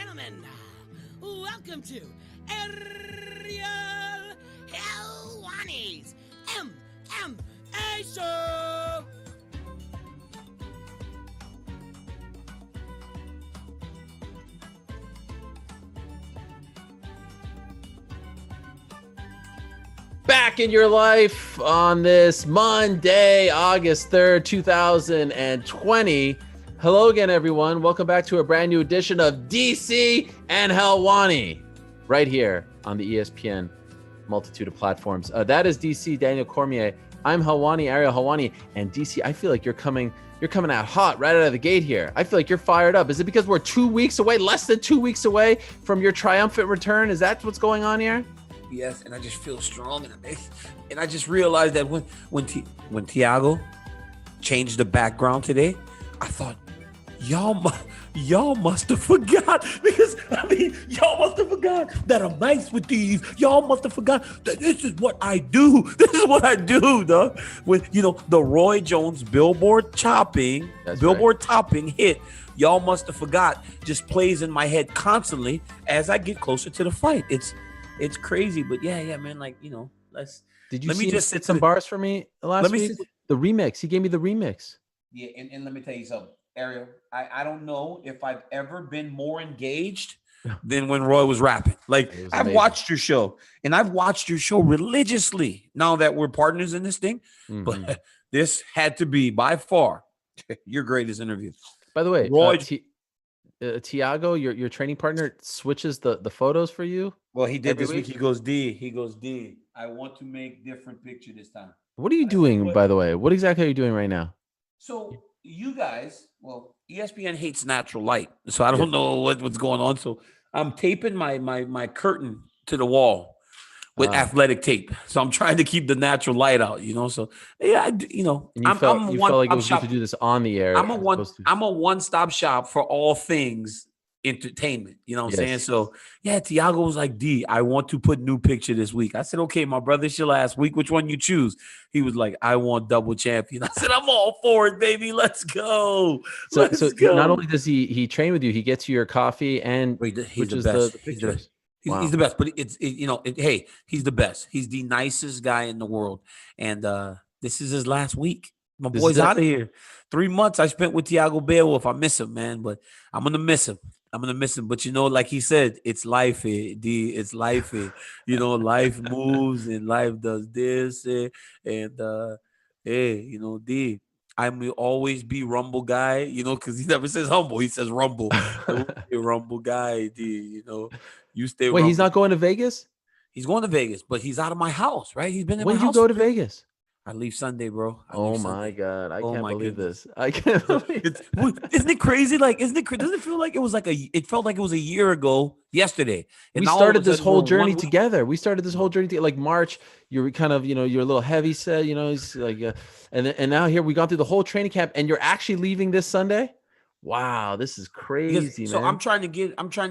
gentlemen, welcome to Ariel Helwani's MMA Show. Back in your life on this Monday, August 3rd, 2020. Hello again, everyone. Welcome back to a brand new edition of DC and Helwani right here on the ESPN multitude of platforms. That is DC, Daniel Cormier. I'm Helwani, Ariel Helwani. And DC, I feel like you're coming out hot right out of the gate here. I feel like you're fired up. Is it because we're 2 weeks away, less than 2 weeks away from your triumphant return? Is that what's going on here? Yes, and I just feel strong, and I just realized that when Thiago changed the background today, I thought y'all must have forgot, because y'all must have forgot that I'm nice with these. Y'all must have forgot that this is what I do. This is what I do, dog. With the Roy Jones Billboard topping hit. Y'all must have forgot. Just plays in my head constantly as I get closer to the fight. It's crazy, but yeah, man. Did you see just sit some bars for me last week? The remix. He gave me the remix. Yeah, and let me tell you something, Ariel. I don't know if I've ever been more engaged than when Roy was rapping. I've watched your show, and I've watched your show religiously now that we're partners in this thing. Mm-hmm. But this had to be by far your greatest interview. By the way, Roy. Thiago, your training partner, switches the photos for you. Well, he did this week. He goes D. I want to make different picture this time. What are you doing, by the way? What exactly are you doing right now? So you guys, ESPN hates natural light, so I don't know what's going on. So I'm taping my curtain to the wall with athletic tape. So I'm trying to keep the natural light out, So yeah, And you felt like it was good to do this on the air. I'm a one-stop shop for all things entertainment. You know what I'm saying? So yeah, Thiago was like, D, I want to put new picture this week. I said, okay, my brother, it's your last week. Which one you choose? He was like, I want double champion. I said, I'm all for it, baby. Let's go. So not only does he train with you, he gets you your coffee and he's the best. The pictures. He's the best, but hey, he's the best. He's the nicest guy in the world. And this is his last week. My boy's out of here. 3 months I spent with Thiago Beowulf. I miss him, man, but I'm going to miss him. But like he said, it's life, D. It's life, life moves and life does this, and D. I will always be rumble guy, because he never says humble. He says rumble. Rumble guy, D. You stay. Wait, he's not going to Vegas? He's going to Vegas, but he's out of my house, right? He's been in my house. When did you go to Vegas? I leave Sunday, bro. Oh my God. I can't believe this. I can't believe it. Isn't it crazy? Doesn't it feel like it felt like it was a year ago yesterday. And we started this whole journey together. Like March, you're kind of, you're a little heavy set, it's like, and now here we gone through the whole training camp and you're actually leaving this Sunday. Wow. This is crazy, man. So I'm trying to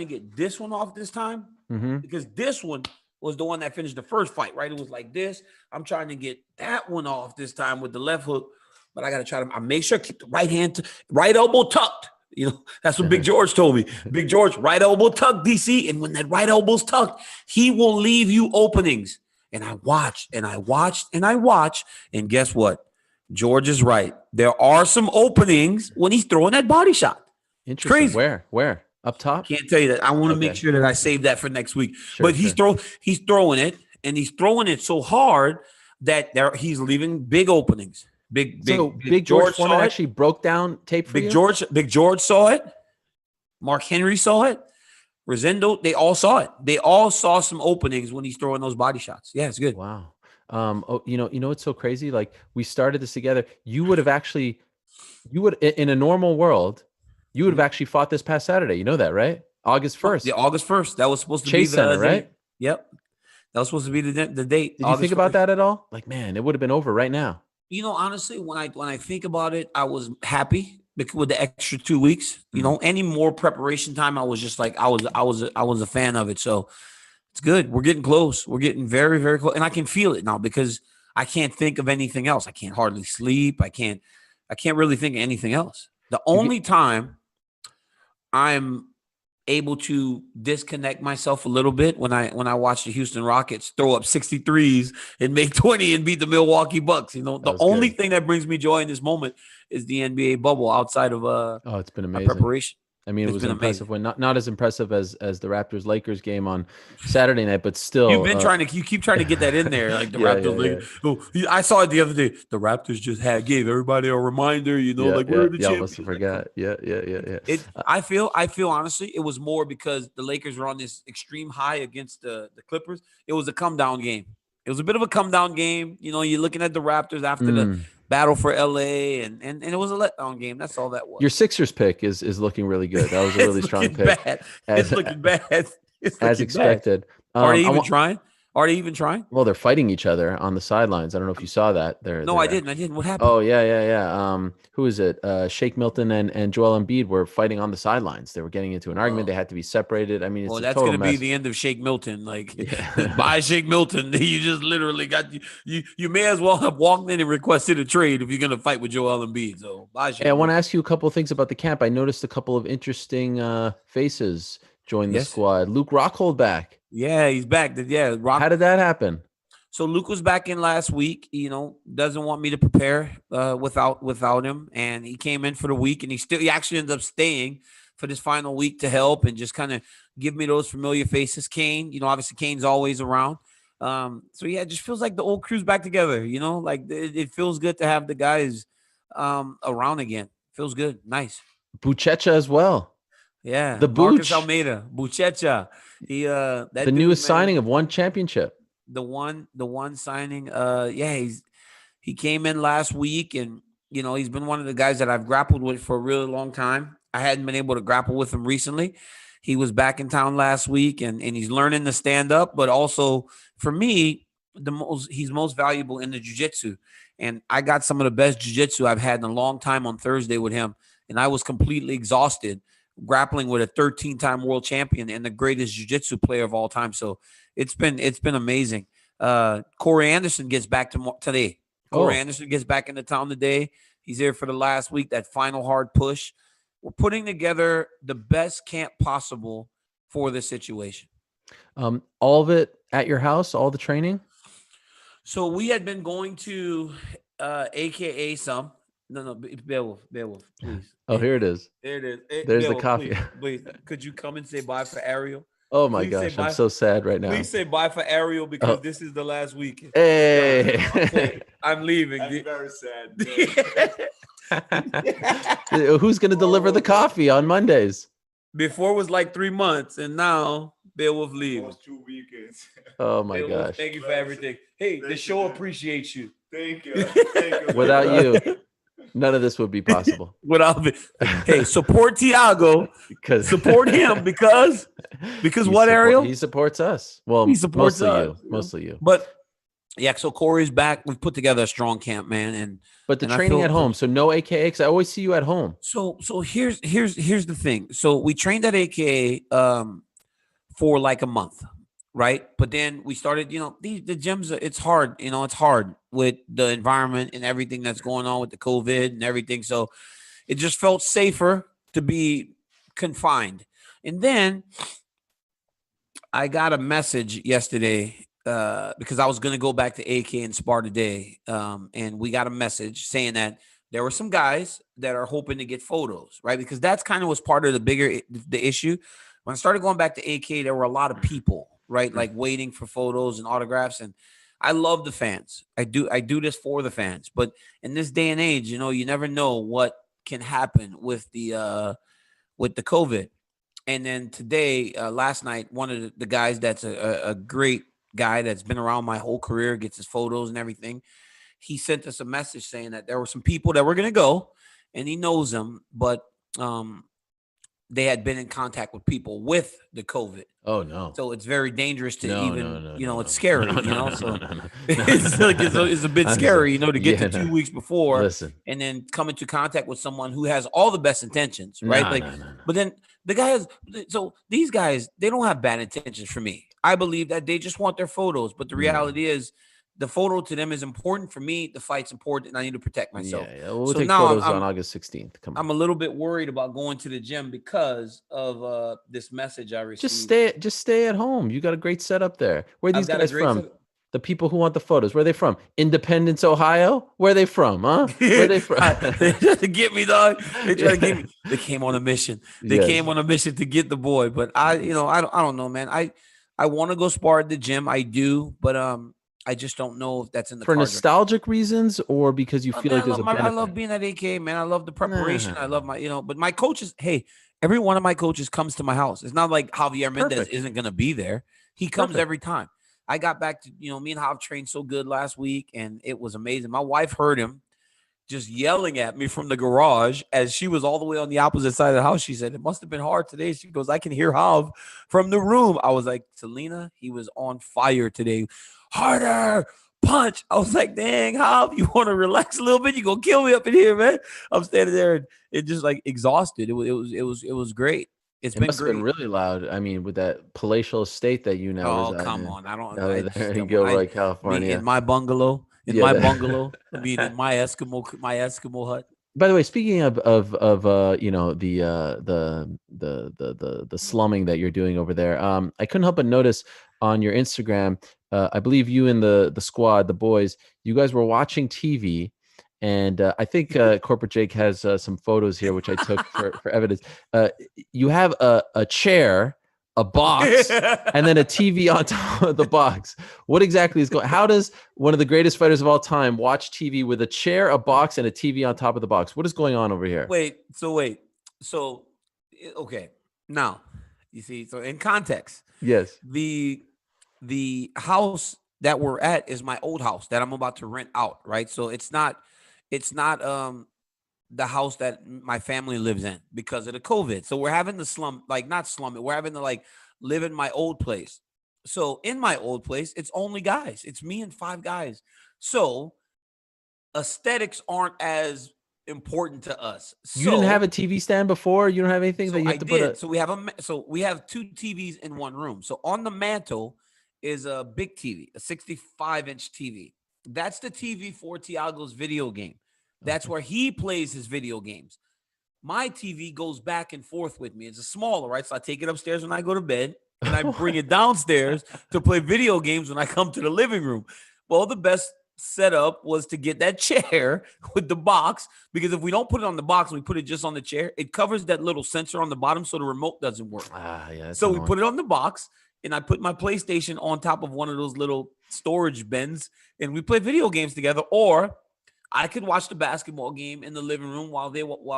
get this one off this time because this one was the one that finished the first fight, right? It was like this. I'm trying to get that one off this time with the left hook, but I got to try to make sure I keep the right elbow tucked. That's what Big George told me. Big George, right elbow tucked, DC. And when that right elbow's tucked, he will leave you openings. And I watched and I watched and I watched. And guess what? George is right. There are some openings when he's throwing that body shot. Interesting. Crazy. Where? Up top? Can't tell you that. I want to make sure that I save that for next week. But he's throwing it, and he's throwing it so hard that he's leaving big openings. Big George Foreman actually broke down tape for you? Big George saw it. Mark Henry saw it. Rosendo, they all saw it. They all saw some openings when he's throwing those body shots. Yeah, it's good. Wow. It's so crazy. Like we started this together. You would in a normal world. You would have actually fought this past Saturday. You know that, right? August 1st. Yeah, August 1st. That was supposed to Chase be Center, right? Yep. That was supposed to be the date. Did you think about that at all? Like, man, it would have been over right now. Honestly, when I think about it, I was happy with the extra 2 weeks. Any more preparation time, I was just like, I was a fan of it. So it's good. We're getting close. We're getting very, very close, and I can feel it now because I can't think of anything else. I can't hardly sleep. I can't really think of anything else. The only time I'm able to disconnect myself a little bit when I watch the Houston Rockets throw up 63s and make 20 and beat the Milwaukee Bucks. You know, the only thing that brings me joy in this moment is the NBA bubble outside of it's been amazing. preparation. I mean, it was impressive when not as impressive as the Raptors Lakers game on Saturday night, but still. You keep trying to get that in there, like the Raptors. Oh, I saw it the other day. The Raptors just gave everybody a reminder, you know, we're the champions. Must have forgot. Yeah. I feel honestly, it was more because the Lakers were on this extreme high against the Clippers. It was a come down game. It was a bit of a come down game. You know, you're looking at the Raptors after the battle for LA, and it was a letdown game. That's all that was. Your Sixers pick is looking really good. That was a really strong pick. It's looking bad. As expected. Are they even trying? Are they even trying? Well, they're fighting each other on the sidelines. I don't know if you saw that. I didn't. What happened? Oh, yeah. Who is it? Shake Milton and Joel Embiid were fighting on the sidelines. They were getting into an argument. They had to be separated. I mean, it's that's going to be the end of Shake Milton. By Shake Milton, you just literally got you may as well have walked in and requested a trade if you're going to fight with Joel Embiid. So bye, Shake. Hey, I want to ask you a couple of things about the camp. I noticed a couple of interesting faces join the squad. Luke Rockhold back. Yeah, he's back. How did that happen? So Luke was back in last week. You know, doesn't want me to prepare without him, and he came in for the week, and he actually ended up staying for this final week to help and just kind of give me those familiar faces. Kane, you know, obviously Kane's always around. It just feels like the old crew's back together. You know, like it feels good to have the guys around again. Feels good, nice. Buchecha as well. Yeah, the Marcus Almeida, Buchecha. The newest signing of one championship. The one signing. He came in last week, and you know he's been one of the guys that I've grappled with for a really long time. I hadn't been able to grapple with him recently. He was back in town last week, and he's learning to stand up. But also for me, he's most valuable in the jiu-jitsu. And I got some of the best jiu-jitsu I've had in a long time on Thursday with him, and I was completely exhausted grappling with a 13-time world champion and the greatest jiu-jitsu player of all time. So it's been amazing. Corey Anderson gets back today. Corey Anderson gets back into town today. He's here for the last week, that final hard push. We're putting together the best camp possible for this situation. All of it at your house, all the training? So we had been going to AKA some. No, Beowulf, please. Oh, here it is. There it is. There's Beowulf, the coffee. Please, could you come and say bye for Ariel? Oh my gosh, I'm so sad right now. Please say bye for Ariel because this is the last week. Hey, I'm leaving. I'm very sad. Who's going to deliver the coffee on Mondays? Before it was like 3 months, and now Beowulf leaves. 2 weekends. Oh my Beowulf, gosh! Thank you for everything. Hey, the show appreciates you. Thank you. Without you, none of this would be possible. Hey, support Tiago. Support him because what, Ariel? He supports us. Well, he supports mostly you. But yeah, so Corey's back. We've put together a strong camp, man. But the training at home, so no AKA, because I always see you at home. So here's the thing. So we trained at AKA for like a month, right? But then we started, you know, the gyms, it's hard, you know, it's hard with the environment and everything that's going on with the COVID and everything. So it just felt safer to be confined. And then I got a message yesterday because I was going to go back to AK and spar today. And we got a message saying that there were some guys that are hoping to get photos, right? Because that's kind of was part of the issue. When I started going back to AK, there were a lot of people, right? Like waiting for photos and autographs. And I love the fans. I do this for the fans. But in this day and age, you know, you never know what can happen with the COVID. And then today, last night, one of the guys that's a great guy that's been around my whole career, gets his photos and everything. He sent us a message saying that there were some people that were going to go, and he knows them, but they had been in contact with people with the COVID. Oh no! So it's very dangerous to it's scary, it's a bit scary, you know, to get to 2 weeks before, and then come into contact with someone who has all the best intentions, right? But then the guy has. So these guys, they don't have bad intentions for me. I believe that they just want their photos, but the reality is, the photo to them is important. For me, the fight's important, and I need to protect myself. Yeah. We'll So take now photos on August 16th. I'm a little bit worried about going to the gym because of this message I received. Just stay at home. You got a great setup there. Where are these guys from? Setup. The people who want the photos, where are they from? Independence, Ohio? Where are they from, huh? Where are they from? They try to get me, dog. They try to get me. They came on a mission. They came on a mission to get the boy. But I don't know, man. I want to go spar at the gym. I do, but I just don't know if that's in the for cards nostalgic reasons or because you feel like there's a benefit. I love being at AK, man. I love the preparation. I love my, but my coaches, hey, every one of my coaches comes to my house. It's not like Javier Mendez isn't going to be there. He comes every time. I got back to, me and Jav trained so good last week, and it was amazing. My wife heard him just yelling at me from the garage as she was all the way on the opposite side of the house. She said, it must have been hard today. She goes, I can hear Jav from the room. I was like, Selena, he was on fire today. Harder, punch. I was like, dang, Jav, you want to relax a little bit? You gonna kill me up in here, man. I'm standing there and it just like exhausted. It was great. It must have been really loud. I mean, with that palatial estate that you now. Oh, come on! I don't. There you go, like California. In my bungalow, I mean, in my Eskimo hut. By the way, speaking of the slumming that you're doing over there, I couldn't help but notice on your Instagram, I believe you and the squad, the boys, you guys were watching TV. And I think Corporate Jake has some photos here, which I took for evidence. You have a chair, a box, and then a TV on top of the box. What exactly is going? How does one of the greatest fighters of all time watch TV with a chair, a box, and a TV on top of the box? What is going on over here? Wait. So, okay. Now, you see. So, in context, yes, the house that we're at is my old house that I'm about to rent out. Right. So it's not the house that my family lives in because of the COVID. So we're having to not slum it. We're having to live in my old place. So in my old place, it's only guys. It's me and 5 guys. So aesthetics aren't as important to us. So, you didn't have a TV stand before? You don't have anything that you have to put? So we have 2 TVs in one room. So on the mantle is a big TV, a 65-inch TV. That's the TV for Thiago's video game. That's where he plays his video games. My TV goes back and forth with me. It's a smaller, right? So I take it upstairs when I go to bed, and I bring it downstairs to play video games when I come to the living room. Well, the best setup was to get that chair with the box, because if we don't put it on the box, we put it just on the chair, it covers that little sensor on the bottom so the remote doesn't work. So annoying. We put it on the box, and I put my PlayStation on top of one of those little storage bins, and we play video games together. Or I could watch the basketball game in the living room while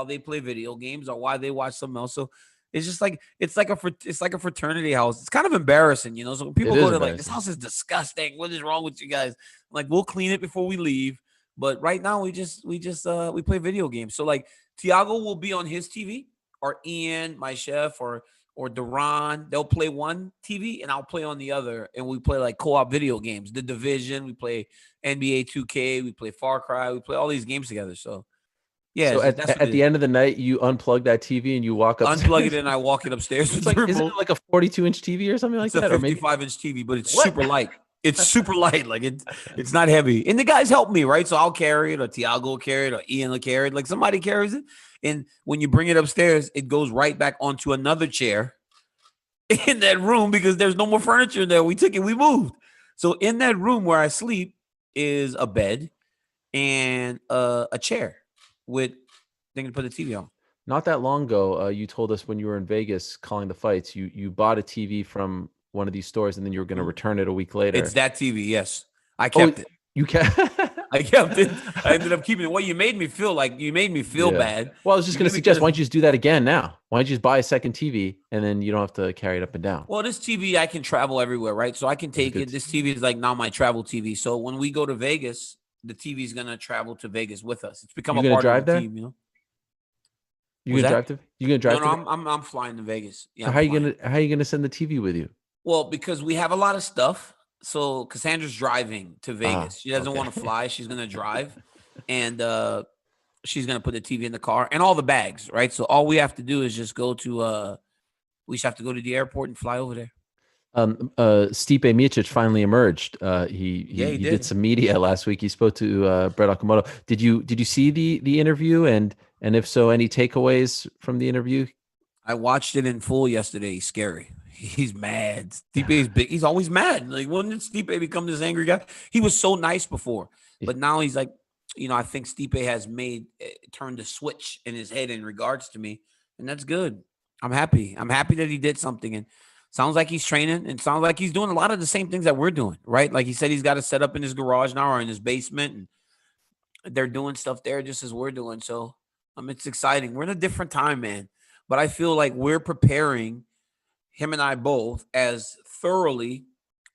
they play video games, or while they watch something else. So it's just it's like a fraternity house. It's kind of embarrassing, So when people go to this house is disgusting. What is wrong with you guys? We'll clean it before we leave. But right now we play video games. So Thiago will be on his TV, or Ian, my chef, or Duran. They'll play one TV and I'll play on the other, and we play co-op video games. The Division, we play NBA 2K, we play Far Cry, we play all these games together. So yeah. So at the end of the night, you unplug that TV and you walk up. Unplug it and I walk it upstairs. Isn't it like a 42-inch TV or something like that? It's a 55-inch TV, but it's super light. It's super light. It's not heavy. And the guys help me, right? So I'll carry it, or Thiago will carry it, or Ian will carry it. Somebody carries it. And when you bring it upstairs, it goes right back onto another chair in that room, because there's no more furniture there. We took it, we moved. So in that room where I sleep is a bed and a chair with thing to put the TV on. Not that long ago, you told us when you were in Vegas calling the fights, you bought a TV from one of these stores, and then you were going to return it a week later. It's that TV, yes. I kept it. You kept I kept it. I ended up keeping it. Well, you made me feel bad. Well, I was just going to suggest, why don't you just do that again now? Why don't you just buy a second TV, and then you don't have to carry it up and down? Well, this TV, I can travel everywhere, right? So I can take it. This TV is now my travel TV. So when we go to Vegas, the TV is going to travel to Vegas with us. It's become a part of the team, You gonna drive to? You gonna drive? No, I'm flying to Vegas. Yeah. So how are you gonna send the TV with you? Well, because we have a lot of stuff. So Cassandra's driving to Vegas. She doesn't want to fly. She's going to drive, and she's going to put the TV in the car and all the bags, right? So all we have to do is just go to we just have to go to the airport and fly over there. Stipe Miocic finally emerged. He did some media last week. He spoke to Brett Okamoto. Did you see the interview, and if so, any takeaways from the interview? I watched it in full yesterday. He's scary. He's mad. Stipe is big. He's always mad. Like, when did Stipe become this angry guy? He was so nice before, but now he's like, I think Stipe has turned a switch in his head in regards to me, and that's good. I'm happy. I'm happy that he did something, and sounds like he's training, and sounds like he's doing a lot of the same things that we're doing, right? Like he said, he's got a set up in his garage now or in his basement, and they're doing stuff there just as we're doing. So it's exciting. We're in a different time, man. But I feel like we're preparing him and I both as thoroughly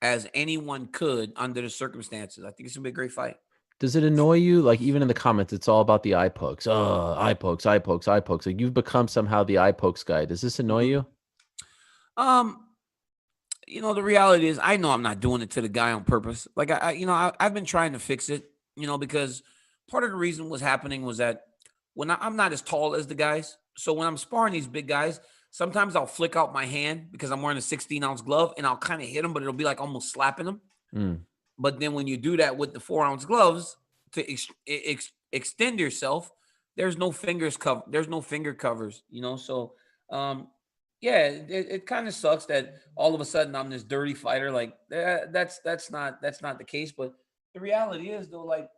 as anyone could under the circumstances. I think it's gonna be a great fight. Does it annoy you? Like, even in the comments, it's all about the eye pokes. Oh, eye pokes, eye pokes, eye pokes. Like, you've become somehow the eye pokes guy. Does this annoy you? The reality is, I know I'm not doing it to the guy on purpose. Like, I've been trying to fix it, because part of the reason what's happening was that when I'm not as tall as the guys. So when I'm sparring these big guys, sometimes I'll flick out my hand because I'm wearing a 16-ounce glove, and I'll kind of hit them, but it'll be like almost slapping them. But then when you do that with the 4-ounce gloves to extend yourself, there's no fingers cover. There's no finger covers, So, it kind of sucks that all of a sudden I'm this dirty fighter. Like, that's not the case. But the reality is, though, like,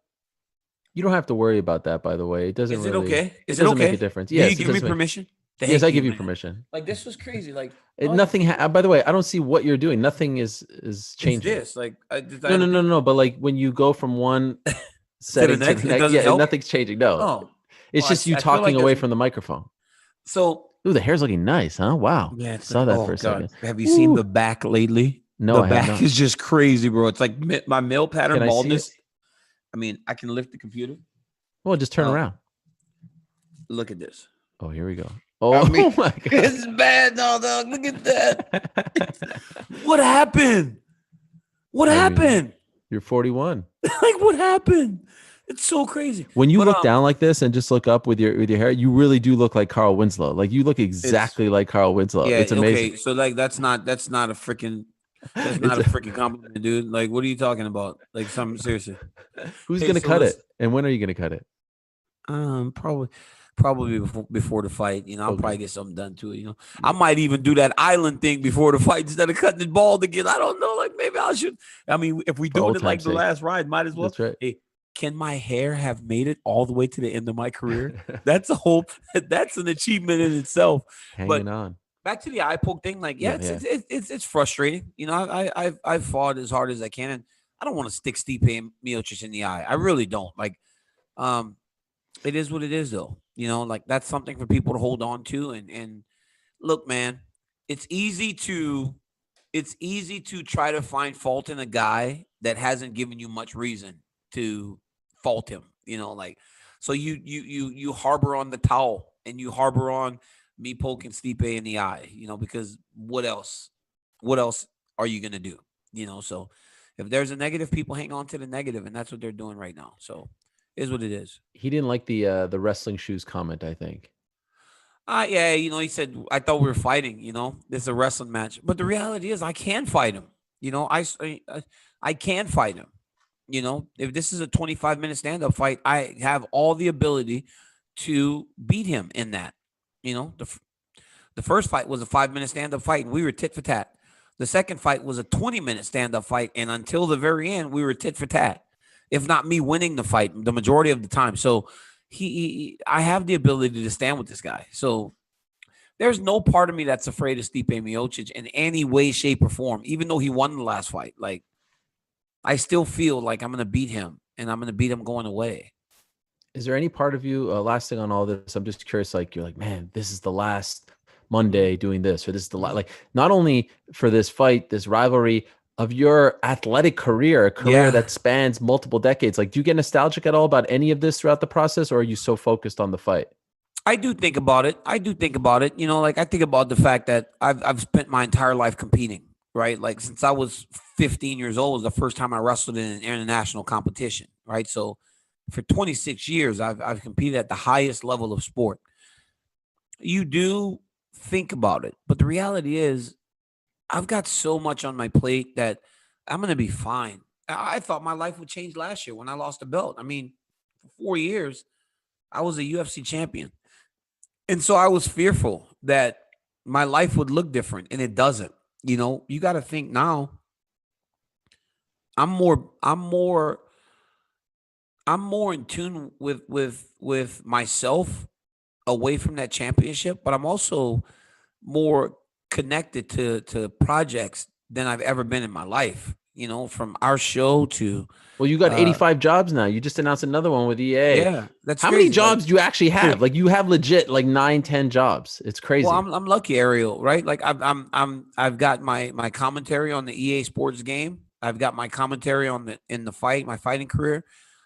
you don't have to worry about that. By the way, it doesn't. Is it okay? It doesn't make a difference. Yes, you give me permission? Yes, I give you permission. Like, this was crazy. Like, nothing. By the way, I don't see what you're doing. Nothing is changing. It's this, like, no. But like, when you go from one setting to the next, nothing's changing. No, it's just you talking away from the microphone. So, the hair's looking nice, huh? Wow. Yeah, I saw that for a second. Have you seen the back lately? No, the back is just crazy, bro. It's like my male pattern baldness. I mean, I can lift the computer. Well, just turn around. Look at this. Oh, here we go. Oh, my God. It's bad, dog. Look at that. What happened? What happened? You're 41. Like, what happened? It's so crazy. When you look down like this and just look up with your hair, you really do look like Carl Winslow. Like, you look exactly like Carl Winslow. Yeah, it's amazing. Okay, so like that's not a freaking compliment, dude. Like, what are you talking about? Like, something seriously. Who's gonna cut it? And when are you gonna cut it? Probably before the fight. I'll probably get something done to it. I might even do that island thing before the fight instead of cutting it bald again. I don't know. Like, maybe I should. I mean, if we do it like the last ride, might as well. That's right. Hey, can my hair have made it all the way to the end of my career? That's an achievement in itself. Hanging on. Back to the eye poke thing. Like, it's frustrating. I've fought as hard as I can, and I don't want to stick Stipe Miocic in the eye. I really don't. Like, it is what it is, though. Like, that's something for people to hold on to. And look, man, it's easy to try to find fault in a guy that hasn't given you much reason to fault him. Like, so you harbor on the towel, and you harbor on me poking Stipe in the eye, because what else are you gonna do? So if there's a negative, people hang on to the negative, and that's what they're doing right now. So it is what it is. He didn't like the wrestling shoes comment, I think. Yeah, he said, I thought we were fighting, this is a wrestling match. But the reality is, I can fight him. I can fight him. If this is a 25-minute stand-up fight, I have all the ability to beat him in that. The first fight was a 5-minute stand-up fight, and we were tit for tat. The second fight was a 20-minute stand-up fight, and until the very end, we were tit for tat, if not me winning the fight the majority of the time. So I have the ability to stand with this guy. So there's no part of me that's afraid of Stipe Miocic in any way, shape, or form, even though he won the last fight. Like, I still feel like I'm going to beat him, and I'm going to beat him going away. Is there any part of you, last thing on all this, I'm just curious, like, you're like, man, this is the last Monday doing this, or this is the like, not only for this fight, this rivalry of your athletic career, a career that spans multiple decades. Like, do you get nostalgic at all about any of this throughout the process, or are you so focused on the fight? I do think about it. Like, I think about the fact that I've spent my entire life competing, right? Like, since I was 15 years old was the first time I wrestled in an international competition, right? So for 26 years, I've competed at the highest level of sport. You do think about it, but the reality is, I've got so much on my plate that I'm going to be fine. I thought my life would change last year when I lost the belt. I mean, for 4 years, I was a UFC champion. And so I was fearful that my life would look different, and it doesn't. You got to think now. I'm more in tune with myself away from that championship, but I'm also more connected to projects than I've ever been in my life. From our show to you got 85 jobs now. You just announced another one with EA. Yeah, that's how crazy. many jobs do you actually have? Like you have legit like 9-10 jobs. It's crazy. Well, I'm lucky, Ariel, right? Like I've got my commentary on the EA Sports game. I've got my commentary in the fight, my fighting career.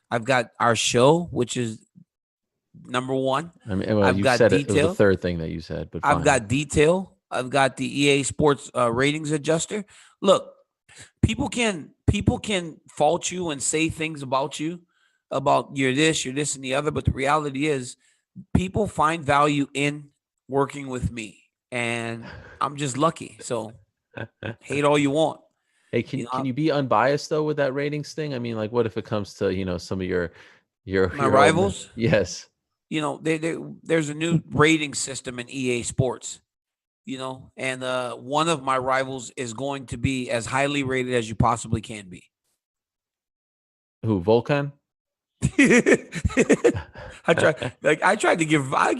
I've got our show, which is number one. I mean, well, you said it was the third thing that you said, but fine. I've got detail. I've got the EA Sports ratings adjuster. Look, people can fault you and say things about you, about you're this, and the other. But the reality is, people find value in working with me, and I'm just lucky. So hate all you want. Hey, can you be unbiased though with that ratings thing? I mean, like, what if it comes to some of your rivals? Yes. There's a new rating system in EA Sports. And one of my rivals is going to be as highly rated as you possibly can be. Who, Volkan? I tried to give. I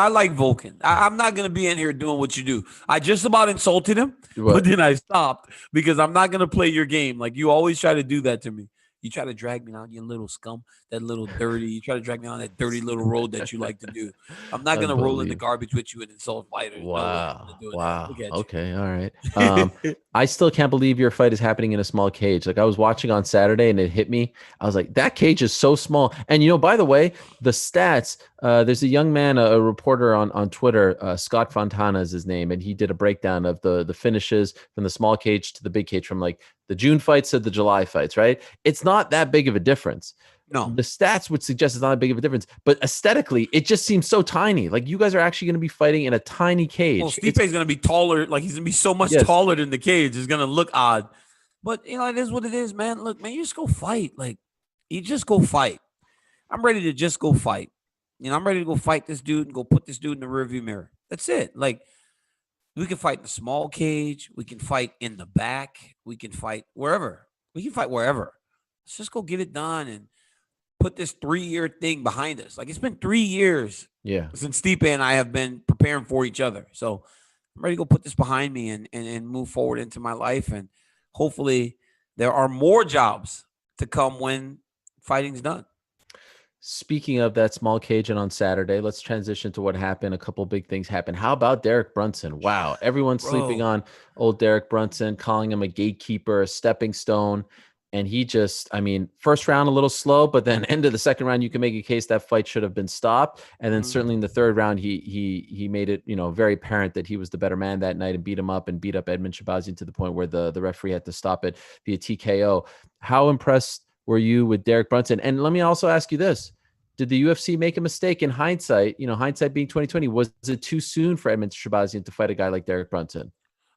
like Volkan. I'm not gonna be in here doing what you do. I just about insulted him, but then I stopped because I'm not gonna play your game. Like you always try to do that to me. You try to drag me down, you little scum, that little dirty. You try to drag me on that dirty little road that you like to do. I'm not going to roll in the garbage with you and insult fighters. Wow. No, wow. Okay. All right. I still can't believe your fight is happening in a small cage. Like I was watching on Saturday and it hit me. I was like, that cage is so small. And, by the way, the stats, there's a young man, a reporter on Twitter, Scott Fontana is his name. And he did a breakdown of the finishes from the small cage to the big cage from like the June fights to the July fights, right? It's not that big of a difference. No. The stats would suggest it's not that big of a difference, but aesthetically, it just seems so tiny. Like you guys are actually going to be fighting in a tiny cage. Well, Stipe is going to be taller. Like he's going to be so much taller than the cage. It's going to look odd. But, it is what it is, man. Look, man, you just go fight. Like, you just go fight. I'm ready to just go fight. I'm ready to go fight this dude and go put this dude in the rearview mirror. That's it. Like, we can fight in the small cage. We can fight in the back. We can fight wherever. We can fight wherever. Let's just go get it done and put this 3-year thing behind us. Like, it's been 3 years since Stipe and I have been preparing for each other. So I'm ready to go put this behind me and move forward into my life. And hopefully there are more jobs to come when fighting's done. Speaking of that small cage and on Saturday, let's transition to what happened. A couple big things happened. How about Derek Brunson? Wow. Everyone's sleeping on old Derek Brunson, calling him a gatekeeper, a stepping stone. And he just, first round a little slow, but then end of the second round, you can make a case that fight should have been stopped. And then certainly in the third round, he made it, very apparent that he was the better man that night and beat him up and beat up Edmen Shahbazyan to the point where the referee had to stop it via TKO. How impressed were you with Derek Brunson? And let me also ask you this. Did the UFC make a mistake in hindsight? Hindsight being 2020, was it too soon for Edmen Shahbazyan to fight a guy like Derek Brunson?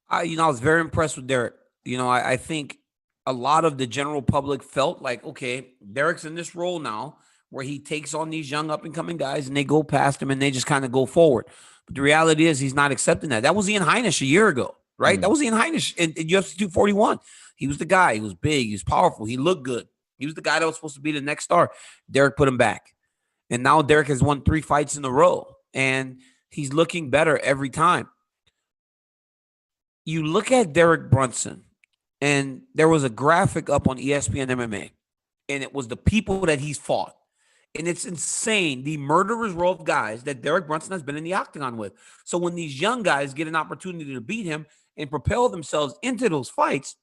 I was very impressed with Derek. I think a lot of the general public felt like, okay, Derek's in this role now where he takes on these young up-and-coming guys and they go past him and they just kind of go forward. But the reality is he's not accepting that. That was Ian Heinisch a year ago, right? That was Ian Heinisch in UFC 241. He was the guy. He was big. He was powerful. He looked good. He was the guy that was supposed to be the next star. Derek put him back. And now Derek has won 3 fights in a row, and he's looking better every time. You look at Derek Brunson, and there was a graphic up on ESPN MMA, and it was the people that he's fought. And it's insane, the murderer's row of guys that Derek Brunson has been in the octagon with. So when these young guys get an opportunity to beat him and propel themselves into those fights,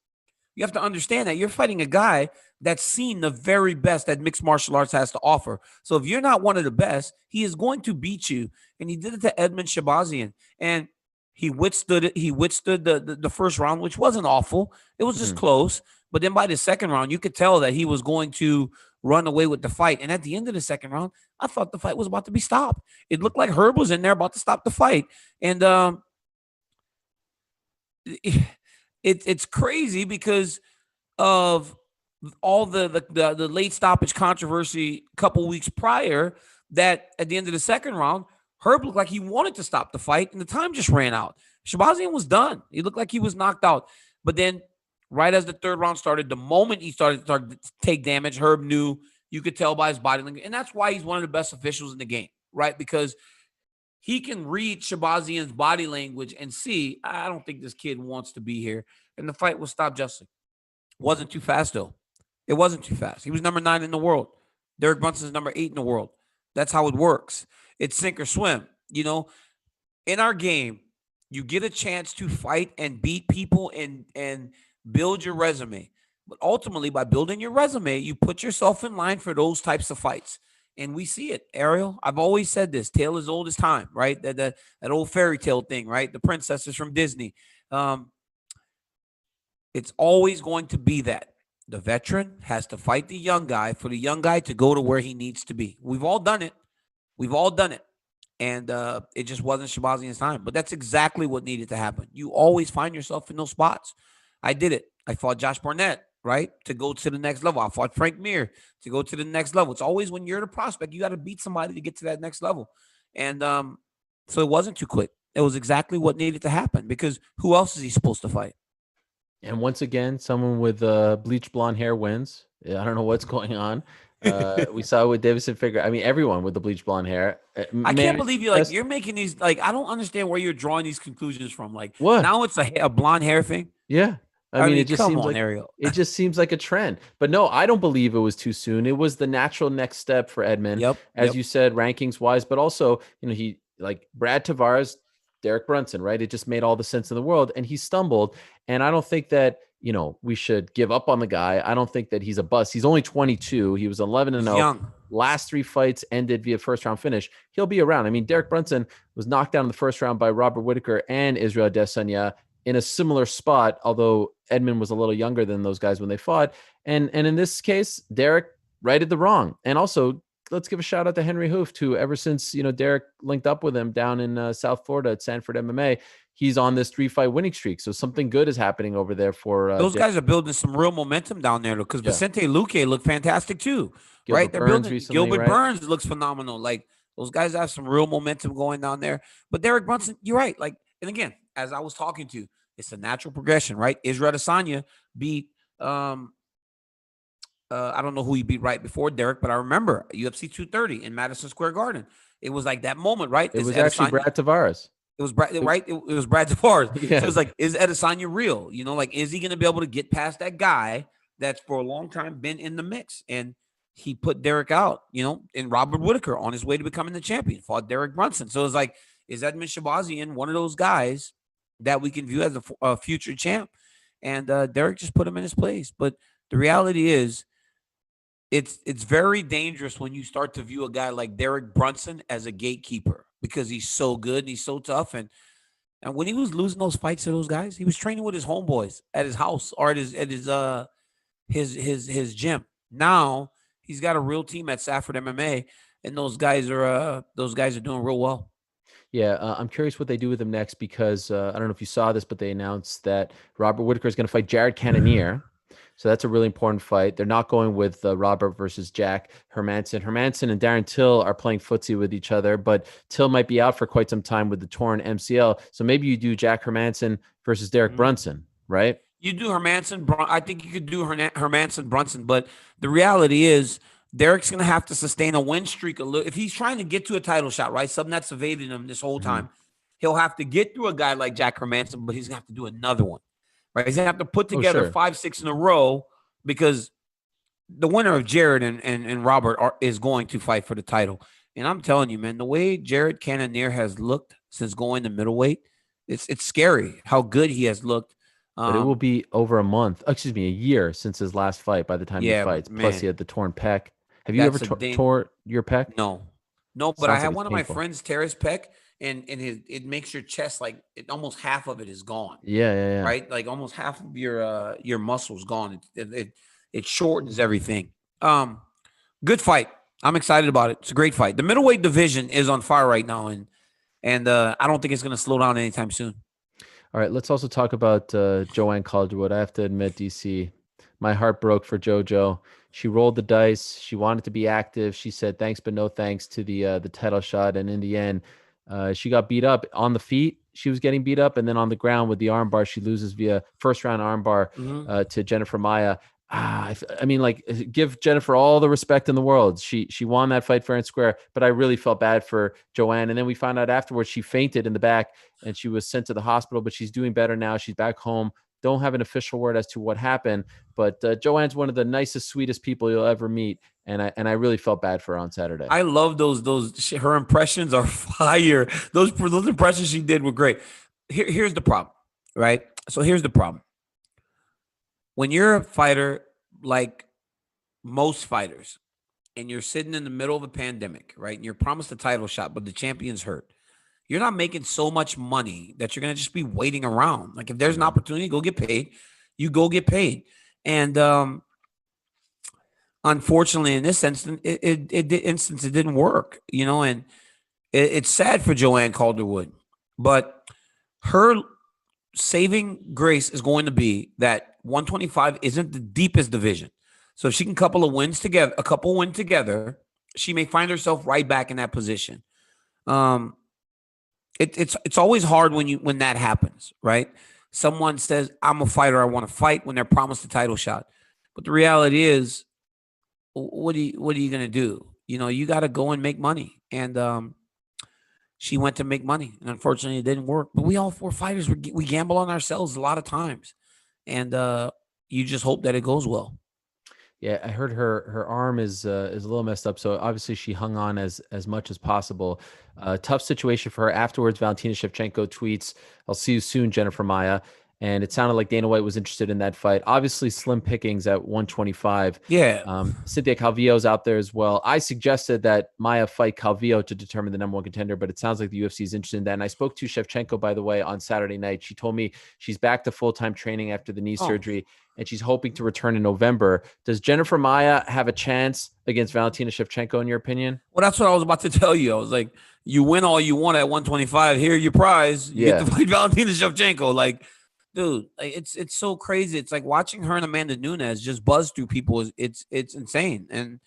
you have to understand that you're fighting a guy that's seen the very best that mixed martial arts has to offer. So if you're not one of the best, he is going to beat you. And he did it to Edmen Shahbazyan. And he withstood it. He withstood the first round, which wasn't awful. It was just close. But then by the second round, you could tell that he was going to run away with the fight. And at the end of the second round, I thought the fight was about to be stopped. It looked like Herb was in there about to stop the fight. And it's crazy because of all the late stoppage controversy a couple weeks prior, that at the end of the second round, Herb looked like he wanted to stop the fight, and the time just ran out. Shahbazyan was done. He looked like he was knocked out. But then right as the third round started, the moment he started to take damage, Herb knew. You could tell by his body language. And that's why he's one of the best officials in the game, right? Because he can read Shahbazyan's body language and see, I don't think this kid wants to be here. And the fight was stopped justly. Wasn't too fast, though. It wasn't too fast. He was number 9 in the world. Derek Brunson's number 8 in the world. That's how it works. It's sink or swim. You know, in our game, you get a chance to fight and beat people and build your resume. But ultimately, by building your resume, you put yourself in line for those types of fights. And we see it, Ariel. I've always said this. Tale as old as time, right? That old fairy tale thing, right? The princesses from Disney. It's always going to be that. The veteran has to fight the young guy for the young guy to go to where he needs to be. We've all done it. We've all done it. And it just wasn't Shahbazyan's time. But that's exactly what needed to happen. You always find yourself in those spots. I did it. I fought Josh Barnett, right, to go to the next level. I fought Frank Mir to go to the next level. It's always when you're the prospect, you got to beat somebody to get to that next level. And so it wasn't too quick. It was exactly what needed to happen because who else is he supposed to fight? And once again, someone with bleach blonde hair wins. I don't know what's going on. We saw it with Davison Figueroa. I mean, everyone with the bleach blonde hair. I can't believe you're making these, like, I don't understand where you're drawing these conclusions from. Like, what? Now it's a blonde hair thing? Yeah. I mean, it just seems like Ariel. It just seems like a trend. But no, I don't believe it was too soon. It was the natural next step for Edmen, as you said, rankings wise, but also, you know, he like Brad Tavares, Derek Brunson, right? It just made all the sense in the world, and he stumbled. And I don't think that, you know, we should give up on the guy. I don't think that he's a bust. He's only 22. He was 11-0. Last 3 fights ended via first round finish. He'll be around. I mean, Derek Brunson was knocked down in the first round by Robert Whitaker and Israel Adesanya in a similar spot, although Edmen was a little younger than those guys when they fought. And in this case, Derek righted the wrong. And also, let's give a shout out to Henry Hooft, who ever since, you know, Derek linked up with him down in South Florida at Sanford MMA, he's on this 3-fight winning streak. So something good is happening over there for those guys are building some real momentum down there because Vicente Luque looked fantastic too. Gilbert right? They're Burns building recently, Gilbert right? Burns looks phenomenal. Like those guys have some real momentum going down there. But Derek Brunson, you're right. Like, and again, as I was talking to, it's a natural progression, right? Israel Adesanya beat I don't know who he beat right before Derek, but I remember UFC 230 in Madison Square Garden. It was like that moment, right? It was actually Brad Tavares. It was Brad, right? It was Brad Tavares. Yeah. So it was like, is Adesanya real? You know, like, is he going to be able to get past that guy that's for a long time been in the mix? And he put Derek out, you know, and Robert Whitaker on his way to becoming the champion, fought Derek Brunson. So it's like, is Edmen Shahbazyan one of those guys that we can view as a future champ? And Derek just put him in his place. But the reality is, it's very dangerous when you start to view a guy like Derek Brunson as a gatekeeper because he's so good and he's so tough. And when he was losing those fights to those guys, he was training with his homeboys at his house or at his gym. Now he's got a real team at Sanford MMA, and those guys are doing real well. Yeah, I'm curious what they do with him next because I don't know if you saw this, but they announced that Robert Whitaker is going to fight Jared Cannonier. So that's a really important fight. They're not going with Robert versus Jack Hermansen. Hermansen and Darren Till are playing footsie with each other, but Till might be out for quite some time with the torn MCL. So maybe you do Jack Hermansen versus Derek Brunson, right? You do Hermansen. I think you could do Hermansen Brunson, but the reality is Derek's going to have to sustain a win streak a little. If he's trying to get to a title shot, right? Something that's evaded him this whole time. He'll have to get through a guy like Jack Hermansen, but he's going to have to do another one. Right, he's gonna have to put together 5-6 in a row because the winner of Jared and Robert is going to fight for the title. And I'm telling you, man, the way Jared Cannonier has looked since going to middleweight, it's scary how good he has looked. But it will be over a year since his last fight by the time he fights. Man. Plus, he had the torn pec. Have you ever tore your pec? No, but I had one of my friends tear his pec. And it makes your chest like almost half of it is gone. Yeah. Right, like almost half of your muscles gone. It shortens everything. Good fight. I'm excited about it. It's a great fight. The middleweight division is on fire right now, and I don't think it's going to slow down anytime soon. All right, let's also talk about Joanne Calderwood. I have to admit, DC, my heart broke for JoJo. She rolled the dice. She wanted to be active. She said thanks, but no thanks to the title shot. And in the end, she got beat up on the feet. She was getting beat up, and then on the ground with the armbar, she loses via first round armbar to Jennifer Maia. I mean, like, give Jennifer all the respect in the world. She won that fight fair and square, but I really felt bad for Joanne. And then we found out afterwards she fainted in the back and she was sent to the hospital, but she's doing better now. She's back home. Don't have an official word as to what happened, but Joanne's one of the nicest, sweetest people you'll ever meet, and I really felt bad for her on Saturday. I love those. Her impressions are fire. Those impressions she did were great. Here's the problem, right? So here's the problem. When you're a fighter like most fighters, and you're sitting in the middle of a pandemic, right, and you're promised a title shot, but the champion's hurt, you're not making so much money that you're going to just be waiting around. Like, if there's an opportunity, go get paid. You go get paid. And unfortunately, in this instance, it didn't work, you know, and it's sad for Joanne Calderwood. But her saving grace is going to be that 125 isn't the deepest division. So if she can a couple wins together, she may find herself right back in that position. It's always hard when that happens, right? Someone says, I'm a fighter, I want to fight, when they're promised a title shot. But the reality is, what are you going to do? You know, you got to go and make money. And she went to make money. And unfortunately, it didn't work. But we all four fighters, we gamble on ourselves a lot of times. And you just hope that it goes well. Yeah, I heard her arm is a little messed up, so obviously she hung on as much as possible. Tough situation for her. Afterwards, Valentina Shevchenko tweets, "I'll see you soon, Jennifer Maia." And it sounded like Dana White was interested in that fight. Obviously, slim pickings at 125. Yeah. Cynthia Calvillo's out there as well. I suggested that Maia fight Calvillo to determine the number one contender, but it sounds like the UFC is interested in that. And I spoke to Shevchenko, by the way, on Saturday night. She told me she's back to full-time training after the knee surgery, and she's hoping to return in November. Does Jennifer Maia have a chance against Valentina Shevchenko, in your opinion? Well, that's what I was about to tell you. I was like, you win all you want at 125. Here, your prize. You get to fight Valentina Shevchenko. Like, dude, it's so crazy. It's like watching her and Amanda Nunes just buzz through people. It's insane. And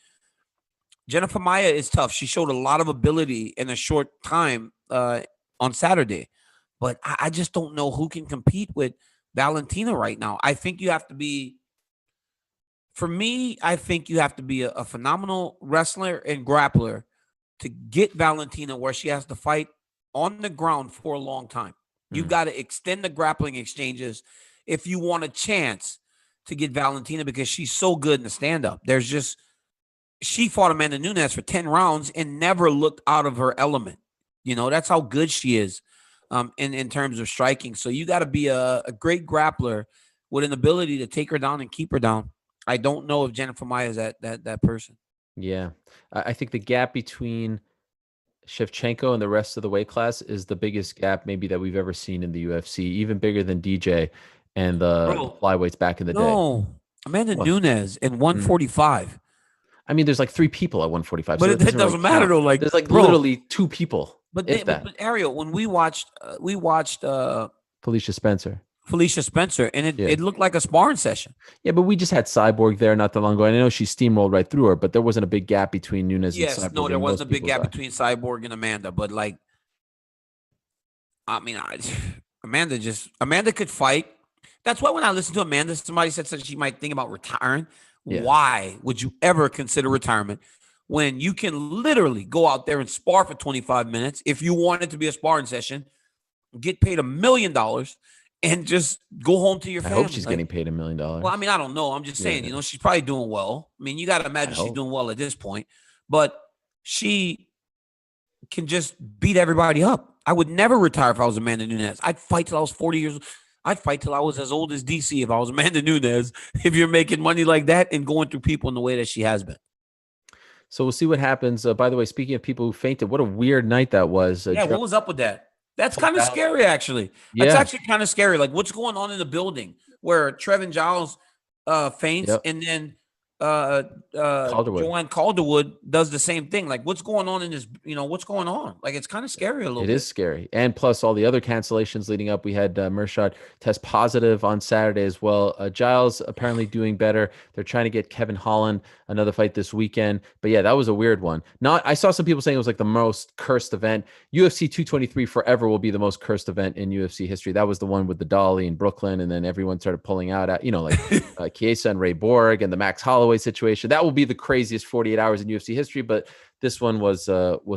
Jennifer Maia is tough. She showed a lot of ability in a short time on Saturday. But I just don't know who can compete with Valentina right now. I think you have to be, for me, I think you have to be a phenomenal wrestler and grappler to get Valentina where she has to fight on the ground for a long time. You've got to extend the grappling exchanges if you want a chance to get Valentina, because she's so good in the stand-up. She fought Amanda Nunes for 10 rounds and never looked out of her element. You know, that's how good she is in terms of striking. So you got to be a great grappler with an ability to take her down and keep her down. I don't know if Jennifer Maia is that person. Yeah. I think the gap between Shevchenko and the rest of the weight class is the biggest gap maybe that we've ever seen in the UFC, even bigger than DJ and the flyweights back in the day. No, Amanda Nunes in 145. I mean, there's like 3 people at 145. But so it doesn't matter though. Like, there's like literally 2 people. But Ariel, when we watched Felicia Spencer, and it looked like a sparring session. Yeah, but we just had Cyborg there not that long ago. I know she steamrolled right through her, but there wasn't a big gap between Nunes and Cyborg. No, there wasn't a big gap between Cyborg and Amanda. But like, I mean, Amanda could fight. That's why when I listened to Amanda, somebody said she might think about retiring. Yeah. Why would you ever consider retirement when you can literally go out there and spar for 25 minutes if you want it to be a sparring session, get paid $1 million, and just go home to your family? I hope she's getting paid $1 million. Well, I mean, I don't know. I'm just saying, you know, she's probably doing well. I mean, you got to imagine she's doing well at this point. But she can just beat everybody up. I would never retire if I was Amanda Nunes. I'd fight till I was 40 years old. I'd fight till I was as old as DC if I was Amanda Nunes, if you're making money like that and going through people in the way that she has been. So we'll see what happens. By the way, speaking of people who fainted, what a weird night that was. What was up with that? That's kind of scary, actually. That's actually kind of scary. Like, what's going on in the building where Trevin Giles faints, and then Joanne Calderwood does the same thing. Like, what's going on in this? What's going on? Like, it's kind of scary a little bit. It is scary. And plus all the other cancellations leading up. We had Mershad test positive on Saturday as well. Giles apparently doing better. They're trying to get Kevin Holland another fight this weekend. But yeah, that was a weird one. I saw some people saying it was like the most cursed event. UFC 223 forever will be the most cursed event in UFC history. That was the one with the Dolly in Brooklyn. And then everyone started pulling out at, like Chiesa and Ray Borg and the Max Holloway situation. That will be the craziest 48 hours in UFC history, but this one was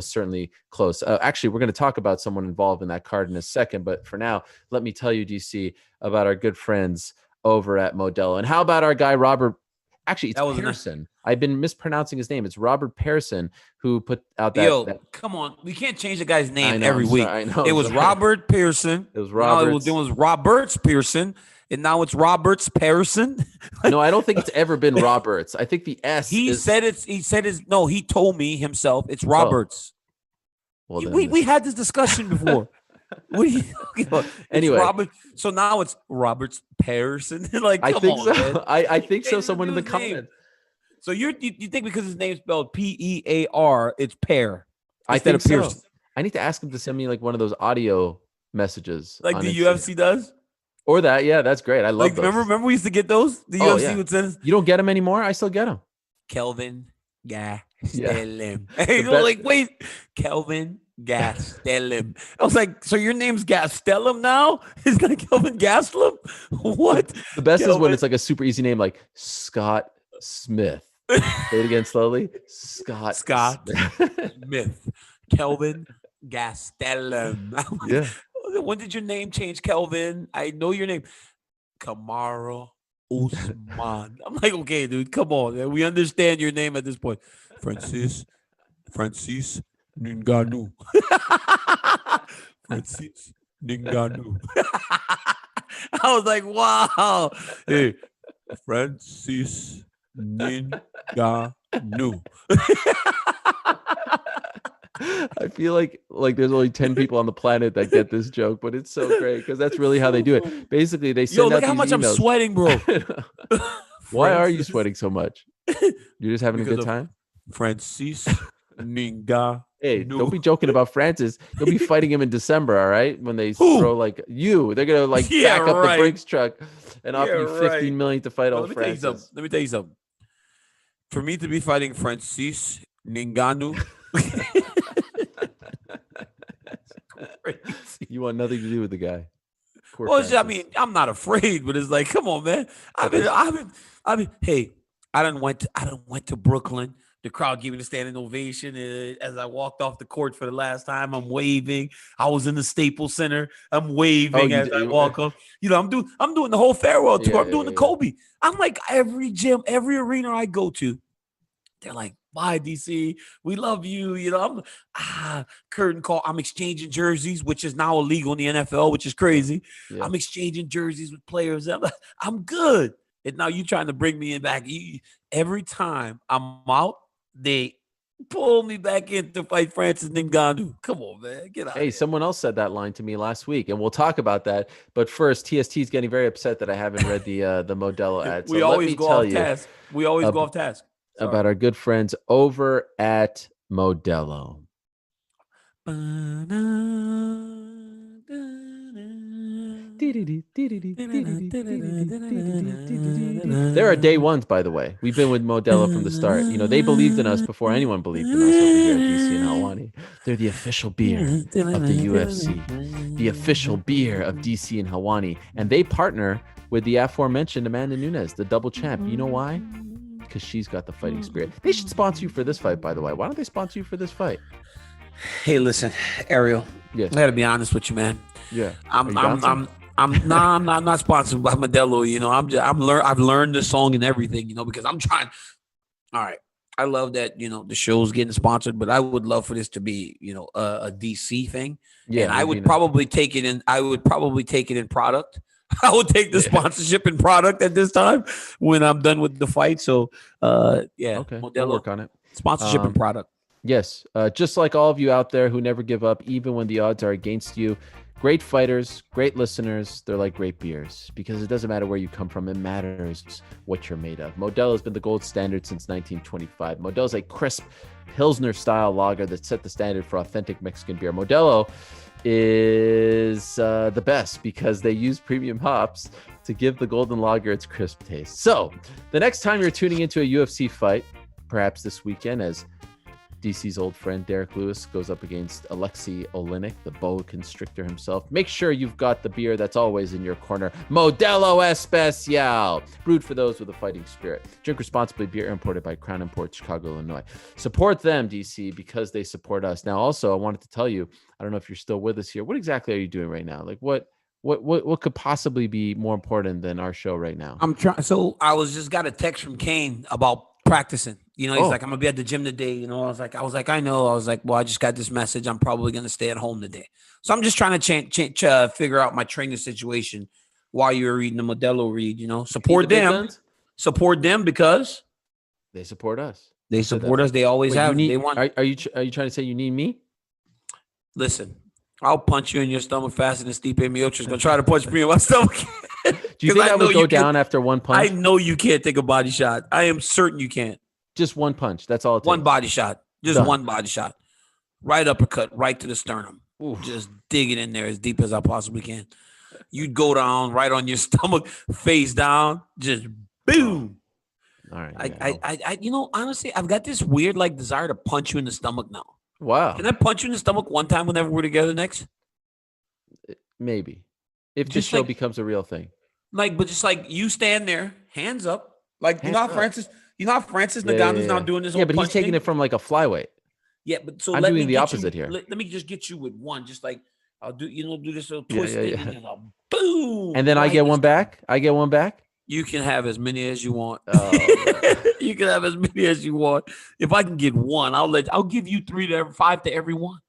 certainly close. Actually, we're going to talk about someone involved in that card in a second, but for now, let me tell you, DC, about our good friends over at Modelo. And how about our guy Robert? Actually, it's Pearson. I've been mispronouncing his name. It's Robert Pearson who put out that. Come on, we can't change the guy's name every week. It was Robert Pearson. It was Robert. It was Roberts Pearson. And now it's Roberts Pearson. No, I don't think it's ever been Roberts. I think the S. He told me himself it's Roberts. Oh. Well, we had this discussion before. Anyway, Robert. So now it's Roberts Pearson. Like, I think so. Man. I think so. Someone in the comments. So you think because his name's spelled Pear, it's Pear? I think so. I need to ask him to send me like one of those audio messages, like the UFC does. Or that, yeah, that's great. I love those. Remember we used to get those? The UFC would send us. You don't get them anymore? I still get them. Kelvin Gastelum. Hey, wait. Kelvin Gastelum. I was like, so your name's Gastelum now? Is that Kelvin Gastelum? What? The best is when it's like a super easy name like Scott Smith. Say it again slowly. Scott Smith. Kelvin Gastelum. Yeah. When did your name change, Kelvin? I know your name. Kamaru Usman. I'm like, okay, dude, come on, man. We understand your name at this point. Francis Ngannou. Francis Ngannou. I was like, wow. Hey, Francis Ngannou. I feel like there's only 10 people on the planet that get this joke, but it's so great because that's really how they do it. Basically, they send out look how much emails. I'm sweating, bro. Why are you sweating so much? You're just having a good time? Francis Ngannou. Hey, don't be joking about Francis. You'll be fighting him in December, all right? When they throw they're gonna back up the Brinks truck and offer you $15 million to fight old Francis. Let me tell you something. For me to be fighting Francis Ngannou. You want nothing to do with the guy. I mean, I'm not afraid, but it's like, come on, man. Hey, I done went to Brooklyn. The crowd gave me the standing ovation as I walked off the court for the last time. I'm waving. I was in the Staples Center. I'm waving as I walk up. I'm doing the whole farewell tour. I'm doing the Kobe. I'm like, every gym, every arena I go to, they're like, bye, DC. We love you. I'm curtain call. I'm exchanging jerseys, which is now illegal in the NFL, which is crazy. Yeah. I'm exchanging jerseys with players. I'm good. And now you trying to bring me in back. Every time I'm out, they pull me back in to fight Francis Ngannou. Come on, man. Get out. Hey, someone else said that line to me last week, and we'll talk about that. But first, TST is getting very upset that I haven't read the Modelo ad. We always go off task. We always go off task. About our good friends over at Modelo. There are day ones, by the way. We've been with Modelo from the start. They believed in us before anyone believed in us over here at DC and Helwani. They're the official beer of the UFC, the official beer of DC and Helwani, and they partner with the aforementioned Amanda Nunes, the double champ. You know why? Because she's got the fighting spirit. They should sponsor you for this fight, by the way. Why don't they sponsor you for this fight? Hey, listen, Ariel. Yes. I gotta be honest with you, man. Yeah. I'm not sponsored by Modelo. I've learned the song and everything, because I'm trying. All right. I love that, the show's getting sponsored, but I would love for this to be, a DC thing. Yeah. And I would probably take it in. I would probably take it in product. I would take the sponsorship and product at this time when I'm done with the fight. So, okay, Modelo, we'll work on it. Sponsorship and product. Yes, just like all of you out there who never give up, even when the odds are against you. great fighters, great listeners. They're like great beers because it doesn't matter where you come from. It matters what you're made of. Modelo has been the gold standard since 1925. Modelo is a crisp Pilsner-style lager that set the standard for authentic Mexican beer. Modelo is the best because they use premium hops to give the golden lager its crisp taste. So the next time you're tuning into a UFC fight, perhaps this weekend, as DC's old friend Derek Lewis goes up against Alexei Oleinik, the boa constrictor himself, make sure you've got the beer that's always in your corner. Modelo Especial, brewed for those with a fighting spirit. Drink responsibly. Beer imported by Crown Imports, Chicago, Illinois. Support them, DC, because they support us. Now, also, I wanted to tell you, I don't know if you're still with us here. What exactly are you doing right now? Like, what could possibly be more important than our show right now? I'm trying. So I just got a text from Kane about practicing. You know, he's like, I'm gonna be at the gym today. You know, I was like, I know. I was like, well, I just got this message. I'm probably gonna stay at home today. So I'm just trying to figure out my training situation while you're reading the Modelo read. You know, support them because they support us. They support us. They always have. They want. Are you trying to say you need me? Listen, I'll punch you in your stomach faster than Stipe Miocic is gonna try to punch me in my stomach. Do you think I would go down after one punch? I know you can't take a body shot. I am certain you can't. Just one punch. That's all it takes. One body shot. Just one body shot. Right uppercut, right to the sternum. Ooh. Just dig it in there as deep as I possibly can. You'd go down right on your stomach, face down, just boom. All right. I you know, honestly, I've got this weird desire to punch you in the stomach now. Wow. Can I punch you in the stomach one time whenever we're together next? Maybe. If this show becomes a real thing. But just you stand there, hands up. You know how Francis Ngannou's now doing this whole but he's taking it from a flyweight. Yeah, but so I'm doing the opposite here. Let me just get you with one. Just I'll do this little twist. And boom. And then I get one back? You can have as many as you want. Oh, you can have as many as you want. If I can get one, I'll give you 5 to every one.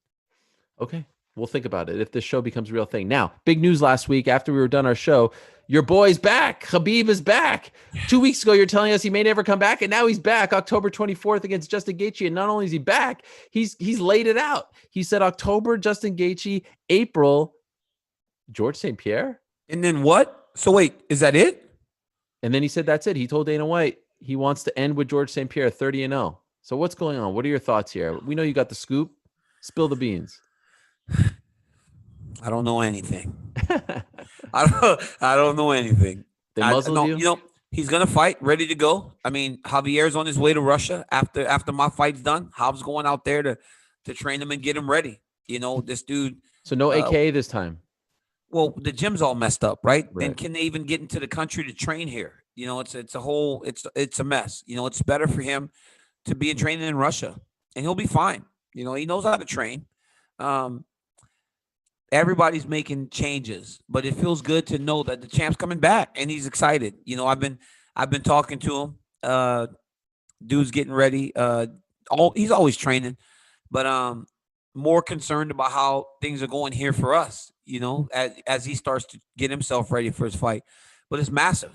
Okay. We'll think about it if this show becomes a real thing. Now, big news last week after we were done our show. Your boy's back. Khabib is back. 2 weeks ago, you're telling us he may never come back, and now he's back October 24th against Justin Gaethje. And not only is he back, he's laid it out. He said October, Justin Gaethje, April, George St. Pierre. And then what? So wait, is that it? And then he said that's it. He told Dana White he wants to end with George St. Pierre 30-0. So what's going on? What are your thoughts here? We know you got the scoop. Spill the beans. I don't know anything. I don't know anything. They muzzled you? You know, he's gonna fight, ready to go. I mean, Javier's on his way to Russia after my fight's done. Jav's going out there to train him and get him ready. You know, this dude. So no AKA this time. Well, the gym's all messed up, right? And can they even get into the country to train here? You know, it's a mess. You know, it's better for him to be in training in Russia, and he'll be fine. You know, he knows how to train. Everybody's making changes, but it feels good to know that the champ's coming back and he's excited. You know, I've been talking to him. Dude's getting ready. He's always training, but more concerned about how things are going here for us, you know, as he starts to get himself ready for his fight. But it's massive.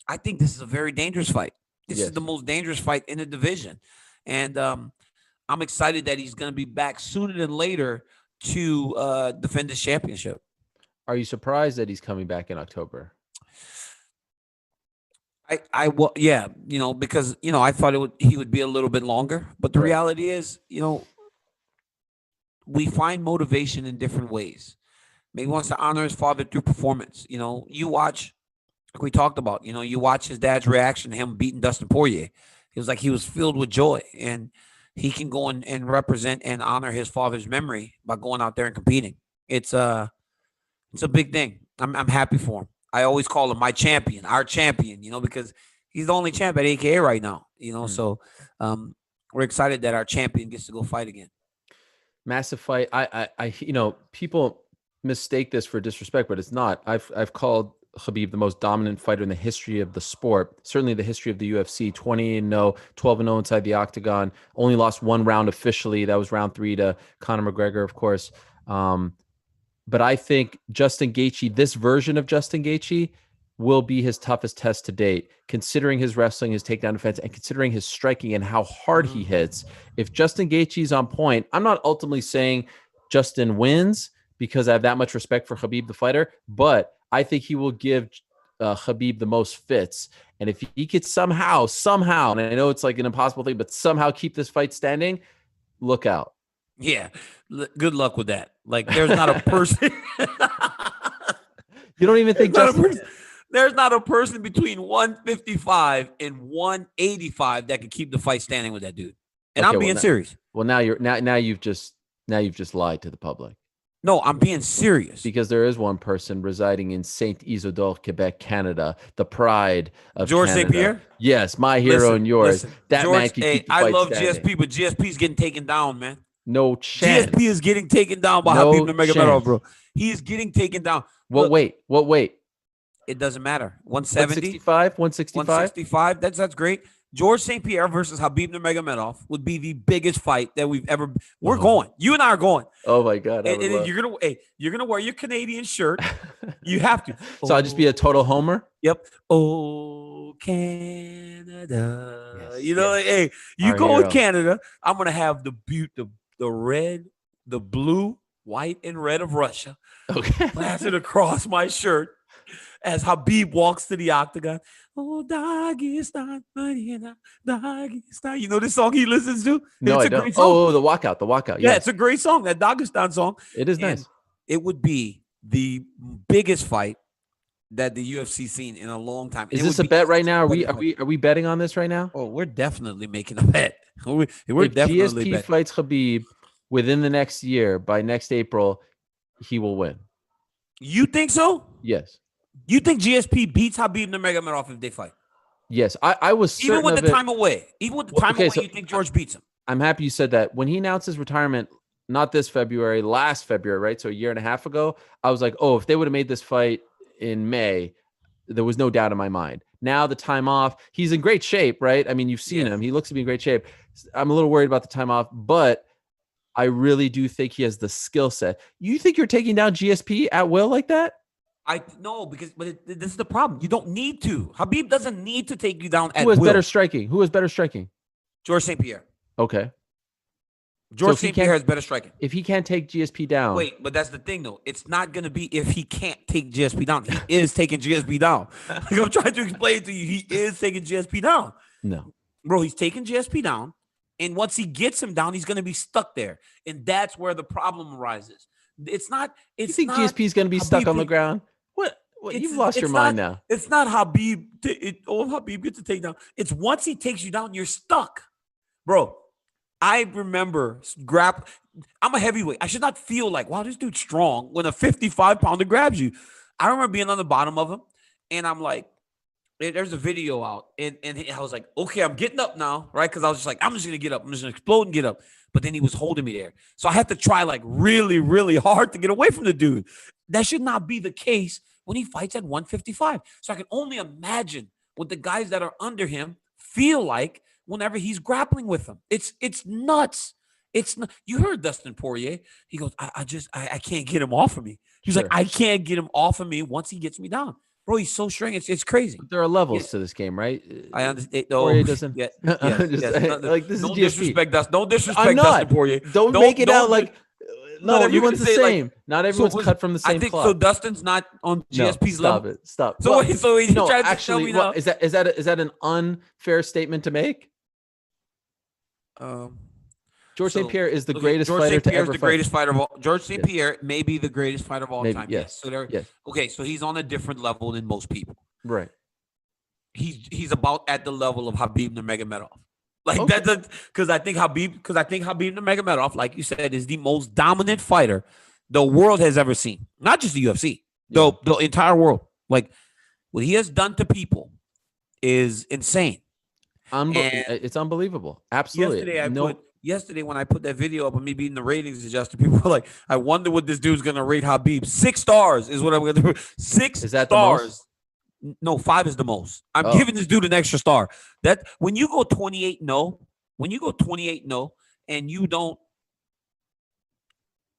I think this is a very dangerous fight. This is the most dangerous fight in the division. And I'm excited that he's going to be back sooner than later to defend his championship. Are you surprised that he's coming back in October? Yeah, you know, because, you know, I thought he would be a little bit longer, but the reality is, you know, we find motivation in different ways. Maybe he wants to honor his father through performance. You know, you watch, like we talked about, you know, you watch his dad's reaction to him beating Dustin Poirier. He was he was filled with joy, and he can go and represent and honor his father's memory by going out there and competing. It's a big thing. I'm happy for him. I always call him my champion, our champion, you know, because he's the only champ at AKA right now, you know. So we're excited that our champion gets to go fight again. Massive fight. I you know, people mistake this for disrespect, but it's not. I've called Khabib the most dominant fighter in the history of the sport, certainly the history of the UFC. 20-0, 12-0 inside the octagon. Only lost one round officially. That was round 3 to Conor McGregor, of course. But I think Justin Gaethje, this version of Justin Gaethje, will be his toughest test to date, considering his wrestling, his takedown defense, and considering his striking and how hard he hits. If Justin Gaethje is on point, I'm not ultimately saying Justin wins, because I have that much respect for Khabib the fighter, but I think he will give Khabib the most fits. And if he could somehow, and I know it's like an impossible thing, but somehow keep this fight standing, look out. Yeah. Good luck with that. Like, there's not a person. You don't even think there's not a person between 155 and 185 that can keep the fight standing with that dude. And I'm being serious. Well, now you've just lied to the public. No, I'm being serious. Because there is one person residing in Saint Isidore, Quebec, Canada, the pride of George Canada. St. Pierre? Yes, my hero and yours. That George, man can keep the fight I love standing. GSP, but GSP's getting taken down, man. No chance. GSP is getting taken down by Khabib Nurmagomedov, bro. He is getting taken down. What weight? It doesn't matter. 170? 165? 165. That's great. George St. Pierre versus Khabib Nurmagomedov would be the biggest fight that we've ever. We're going. You and I are going. Oh my God! And you're gonna wear your Canadian shirt. You have to. So I'll just be a total homer. Yep. Oh, Canada. Yes, you go with Canada. I'm gonna have the red, the blue, white, and red of Russia. Okay. Plastered across my shirt as Khabib walks to the octagon. Oh, Dagestan, Dagestan. You know this song he listens to? No, it's I don't. Great song. Oh, the walkout. Yeah, it's a great song. That Dagestan song. It is nice. It would be the biggest fight that the UFC seen in a long time. Is this a bet right now? Are we betting on this right now? Oh, we're definitely making a bet. We're if definitely GSP fights Khabib within the next year, by next April, he will win. You think so? Yes. You think GSP beats Khabib Nurmagomedov if they fight? Yes, I was certain even with of the it. time away. Even with the time away, you think George beats him? I'm happy you said that. When he announced his retirement, not this February, last February, right? So a year and a half ago, I was like, oh, if they would have made this fight in May, there was no doubt in my mind. Now the time off, he's in great shape, right? I mean, you've seen him. He looks to be in great shape. I'm a little worried about the time off, but I really do think he has the skill set. You think you're taking down GSP at will like that? But this is the problem. You don't need to. Khabib doesn't need to take you down at will. Who has better striking? George St. Pierre. Okay. George St. Pierre has better striking. If he can't take GSP down. Wait, but that's the thing, though. It's not going to be if he can't take GSP down. He is taking GSP down. Like, I'm trying to explain to you. He is taking GSP down. No. Bro, he's taking GSP down. And once he gets him down, he's going to be stuck there. And that's where the problem arises. It's not. You think GSP is going to be stuck on the ground? What? You've lost your mind now. It's not Khabib. Khabib gets to take down. It's once he takes you down, you're stuck. Bro, I remember I'm a heavyweight. I should not feel like, wow, this dude's strong when a 55-pounder grabs you. I remember being on the bottom of him, and I'm like, there's a video out, and I was like, okay, I'm getting up now, right? Because I was just like, I'm just going to get up. I'm just going to explode and get up. But then he was holding me there. So I had to try like really, really hard to get away from the dude. That should not be the case when he fights at 155. So I can only imagine what the guys that are under him feel like whenever he's grappling with them. It's nuts. It's not. You heard Dustin Poirier. He goes, I can't get him off of me. He's like, I can't get him off of me once he gets me down. Bro, he's so strong. It's crazy. But there are levels to this game, right? I understand. Poirier doesn't. Yes. Like this is disrespect Dustin. Don't disrespect I'm not. Dustin Poirier. Don't make it out like not everyone's the same. Not everyone's cut from the same cloth. So Dustin's not on GSP's level. Stop. So he's trying to tell me now. Is that an unfair statement to make? George St. Pierre is the greatest fighter to ever fight. Greatest fighter of all. George St. Pierre may be the greatest fighter of all time. Yes. Okay, so he's on a different level than most people. Right. He's about at the level of Khabib Nurmagomedov. Like that's because I think Khabib Nurmagomedov, like you said, is the most dominant fighter the world has ever seen. Not just the UFC, the entire world. Like what he has done to people is insane. It's unbelievable. Absolutely. Yesterday, when I put that video up of me beating the ratings adjuster, people were like, I wonder what this dude's going to rate Khabib. 6 stars is what I'm going to do. 6 is that stars. The most? No, 5 is the most. I'm giving this dude an extra star. That when you go 28-0, and you don't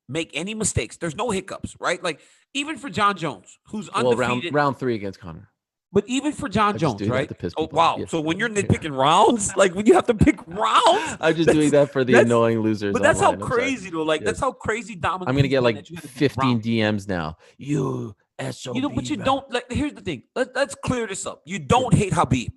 make any mistakes, there's no hiccups, right? Like even for John Jones, who's undefeated. Round 3 against Conor. But even for John Jones, right? Oh, wow. Yeah. So when you're nitpicking rounds, like when you have to pick rounds, I'm just doing that for the annoying losers. But that's online. how crazy, though. Like, that's how crazy dominant. I'm going to get like 15 DMs now. You SOB. But you don't, like, here's the thing. Let's clear this up. You don't hate Khabib.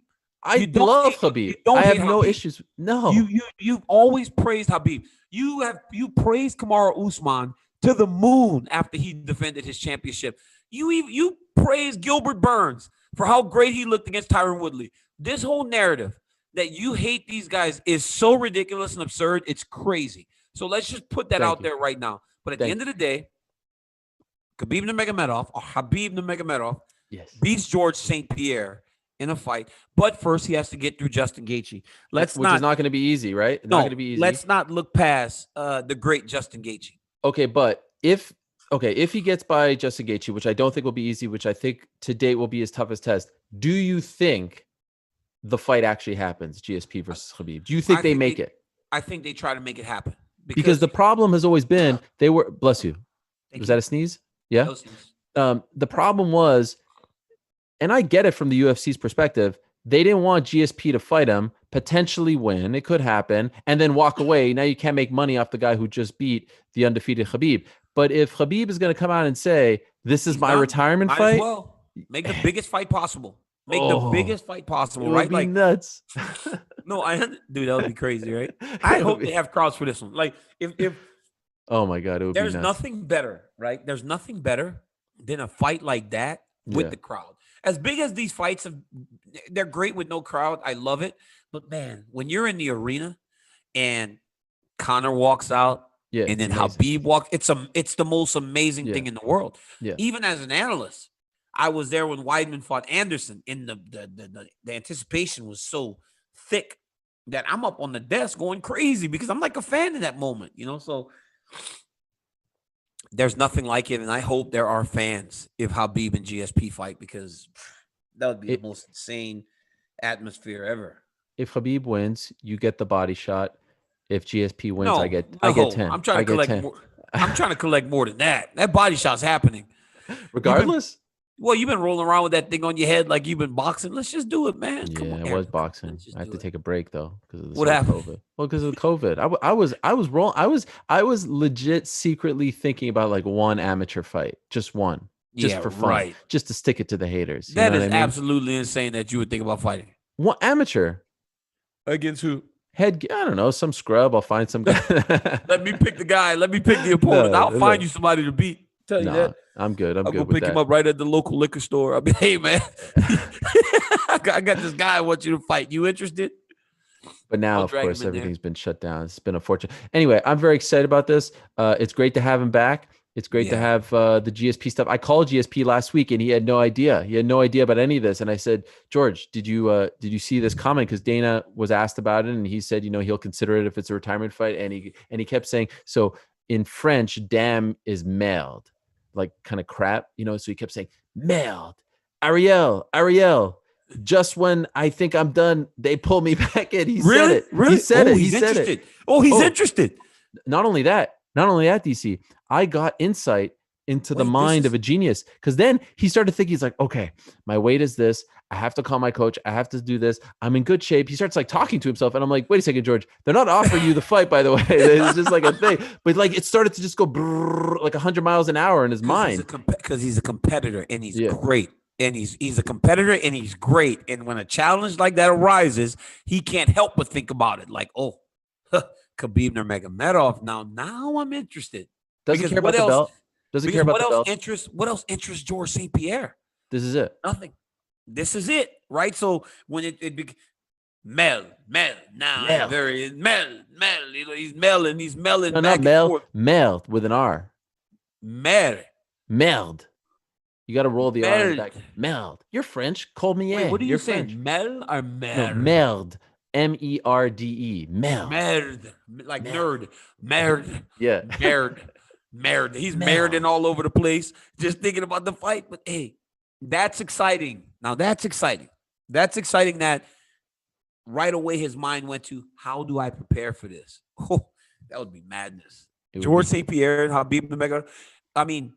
I love Khabib. I have no issues. No. You've always praised Khabib. You praised Kamaru Usman to the moon after he defended his championship. You praised Gilbert Burns for how great he looked against Tyron Woodley. This whole narrative that you hate these guys is so ridiculous and absurd. It's crazy. So let's just put that out there right now. But at the end of the day, Khabib Nurmagomedov beats George St. Pierre in a fight. But first, he has to get through Justin Gaethje. Which is not going to be easy, right? Not going to be easy. Let's not look past the great Justin Gaethje. Okay, but if he gets by Justin Gaethje, which I don't think will be easy, which I think to date will be his toughest test, do you think the fight actually happens, GSP versus Khabib? Do you think they make it? I think they try to make it happen. Because the problem has always been they were, bless you. Was that a sneeze? Yeah. The problem was, and I get it from the UFC's perspective, they didn't want GSP to fight him, potentially win. It could happen, and then walk away. Now you can't make money off the guy who just beat the undefeated Khabib. But if Khabib is going to come out and say, this is my retirement fight. Well, make the biggest fight possible. Make the biggest fight possible, right? Like nuts. No, dude, that would be crazy, right? I hope they have crowds for this one. Like if oh my God, it would be nuts. There's nothing better, right? There's nothing better than a fight like that with the crowd. As big as these fights they're great with no crowd. I love it. But man, when you're in the arena and Conor walks out, and then Khabib walks, it's the most amazing thing in the world. Yeah. Even as an analyst, I was there when Weidman fought Anderson, and the anticipation was so thick that I'm up on the desk going crazy because I'm like a fan in that moment, So there's nothing like it, and I hope there are fans if Khabib and GSP fight, because that would be the most insane atmosphere ever. If Khabib wins, you get the body shot. If GSP wins, I get 10. I'm trying to collect more. I'm trying to collect more than that. That body shot's happening. Regardless? You've been rolling around with that thing on your head like you've been boxing. Let's just do it, man. Come on, I was boxing. I had to take a break though because of what happened? COVID. Well, because of COVID, I was legit secretly thinking about like one amateur fight, just one, just for fun, just to stick it to the haters. That is absolutely insane that you would think about fighting. What amateur? Against who? I don't know, some scrub. I'll find some guy. Let me pick the guy. Let me pick the opponent. I'll find you somebody to beat. Tell you that. I'm good. I'll go pick him up right at the local liquor store. I'll be, hey man, I got this guy I want you to fight. You interested? But now, of course, everything's been shut down. It's been unfortunate. Anyway, I'm very excited about this. It's great to have him back. It's great to have the GSP stuff. I called GSP last week, and he had no idea. He had no idea about any of this. And I said, George, did you see this comment? Because Dana was asked about it, and he said, he'll consider it if it's a retirement fight. And he kept saying, so in French, damn is merde, like kind of crap, So he kept saying, merde, Ariel. Just when I think I'm done, they pull me back in. He said it. Really? He said it. He's interested. He's interested. Not only that, DC, I got insight into the mind of a genius, because then he started thinking, he's like, okay, my weight is this. I have to call my coach. I have to do this. I'm in good shape. He starts like talking to himself. And I'm like, wait a second, George, they're not offering you the fight, by the way. It's just like a thing. But like it started to just go like 100 miles an hour in his mind. Because he's a competitor and he's great. And he's a competitor and he's great. And when a challenge like that arises, he can't help but think about it. Like, Khabib Nurmagomedov. Now I'm interested. Doesn't care about the belt. Doesn't care about the belt. What else interests George St. Pierre? This is it. Nothing. This is it, right? So when it Mel, now very Mel, he's melling. No, not Mel, Meld with an R. Meld. You got to roll the R back. Meld. You're French. Cormier. Wait, what are you saying? French. Mel or merd? No, meld. MERDE. Meld. Merd. Like nerd. Merd. Yeah. Merd. He's merding all over the place, just thinking about the fight. But hey, that's exciting. Now that's exciting. That's exciting that right away his mind went to, how do I prepare for this? Oh, that would be madness. George St. Pierre and Khabib Nurmagomedov. I mean,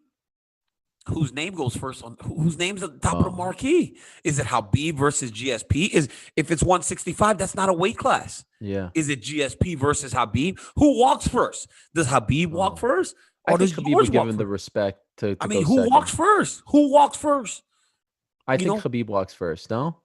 whose name goes first on whose name's at the top of the marquee. Is it Khabib versus GSP? If it's 165, that's not a weight class. Yeah. Is it GSP versus Khabib? Who walks first? Does Khabib walk first? Or does Khabib would give him the respect to I mean, go who second. walks first? Who walks first? I think Khabib walks first, no?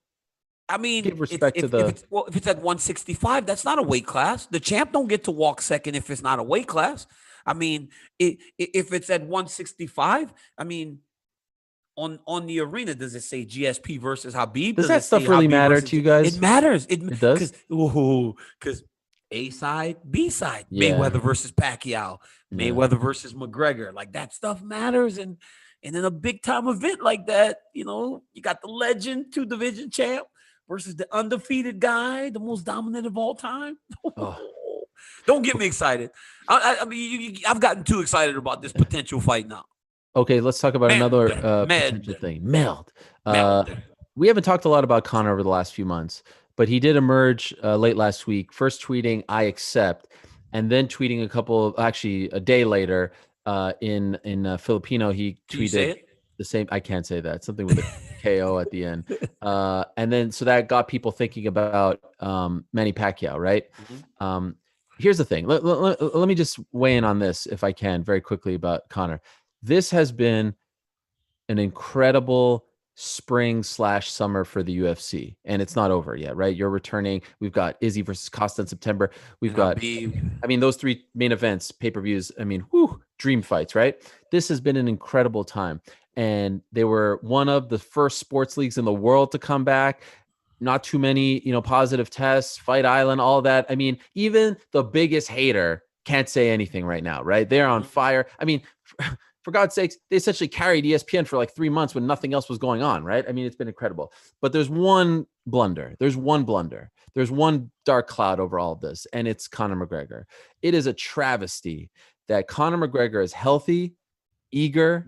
I mean, give respect to if it's at 165, that's not a weight class. The champ don't get to walk second if it's not a weight class. I mean, if it's at 165, I mean, on the arena, does it say GSP versus Khabib? Does that stuff really matter to you guys? It matters. It does? Because A side, B side, Mayweather versus Pacquiao, Mayweather versus McGregor. Like, that stuff matters. And in a big-time event like that, you know, you got the legend, 2-division champ versus the undefeated guy, the most dominant of all time. Don't get me excited. I mean, I've gotten too excited about this potential fight now. Okay, let's talk about another potential thing. Meld. We haven't talked a lot about Conor over the last few months, but he did emerge late last week, first tweeting, "I accept," and then tweeting a day later in Filipino, he tweeted the same. I can't say that. Something with a KO at the end. And then, so that got people thinking about Manny Pacquiao, right? Mm-hmm. Here's the thing. Let me just weigh in on this, if I can, very quickly about Conor. This has been an incredible spring/summer for the UFC, and it's not over yet, right? You're returning. We've got Izzy versus Costa in September. We've got, I mean, those 3 main events, pay-per-views. I mean, dream fights, right? This has been an incredible time, and they were one of the first sports leagues in the world to come back. Not too many, positive tests, Fight Island, all that. I mean, even the biggest hater can't say anything right now, right? They're on fire. I mean, for God's sakes, they essentially carried ESPN for like 3 months when nothing else was going on, right? I mean, it's been incredible. But there's one blunder. There's one dark cloud over all of this, and it's Conor McGregor. It is a travesty that Conor McGregor is healthy, eager,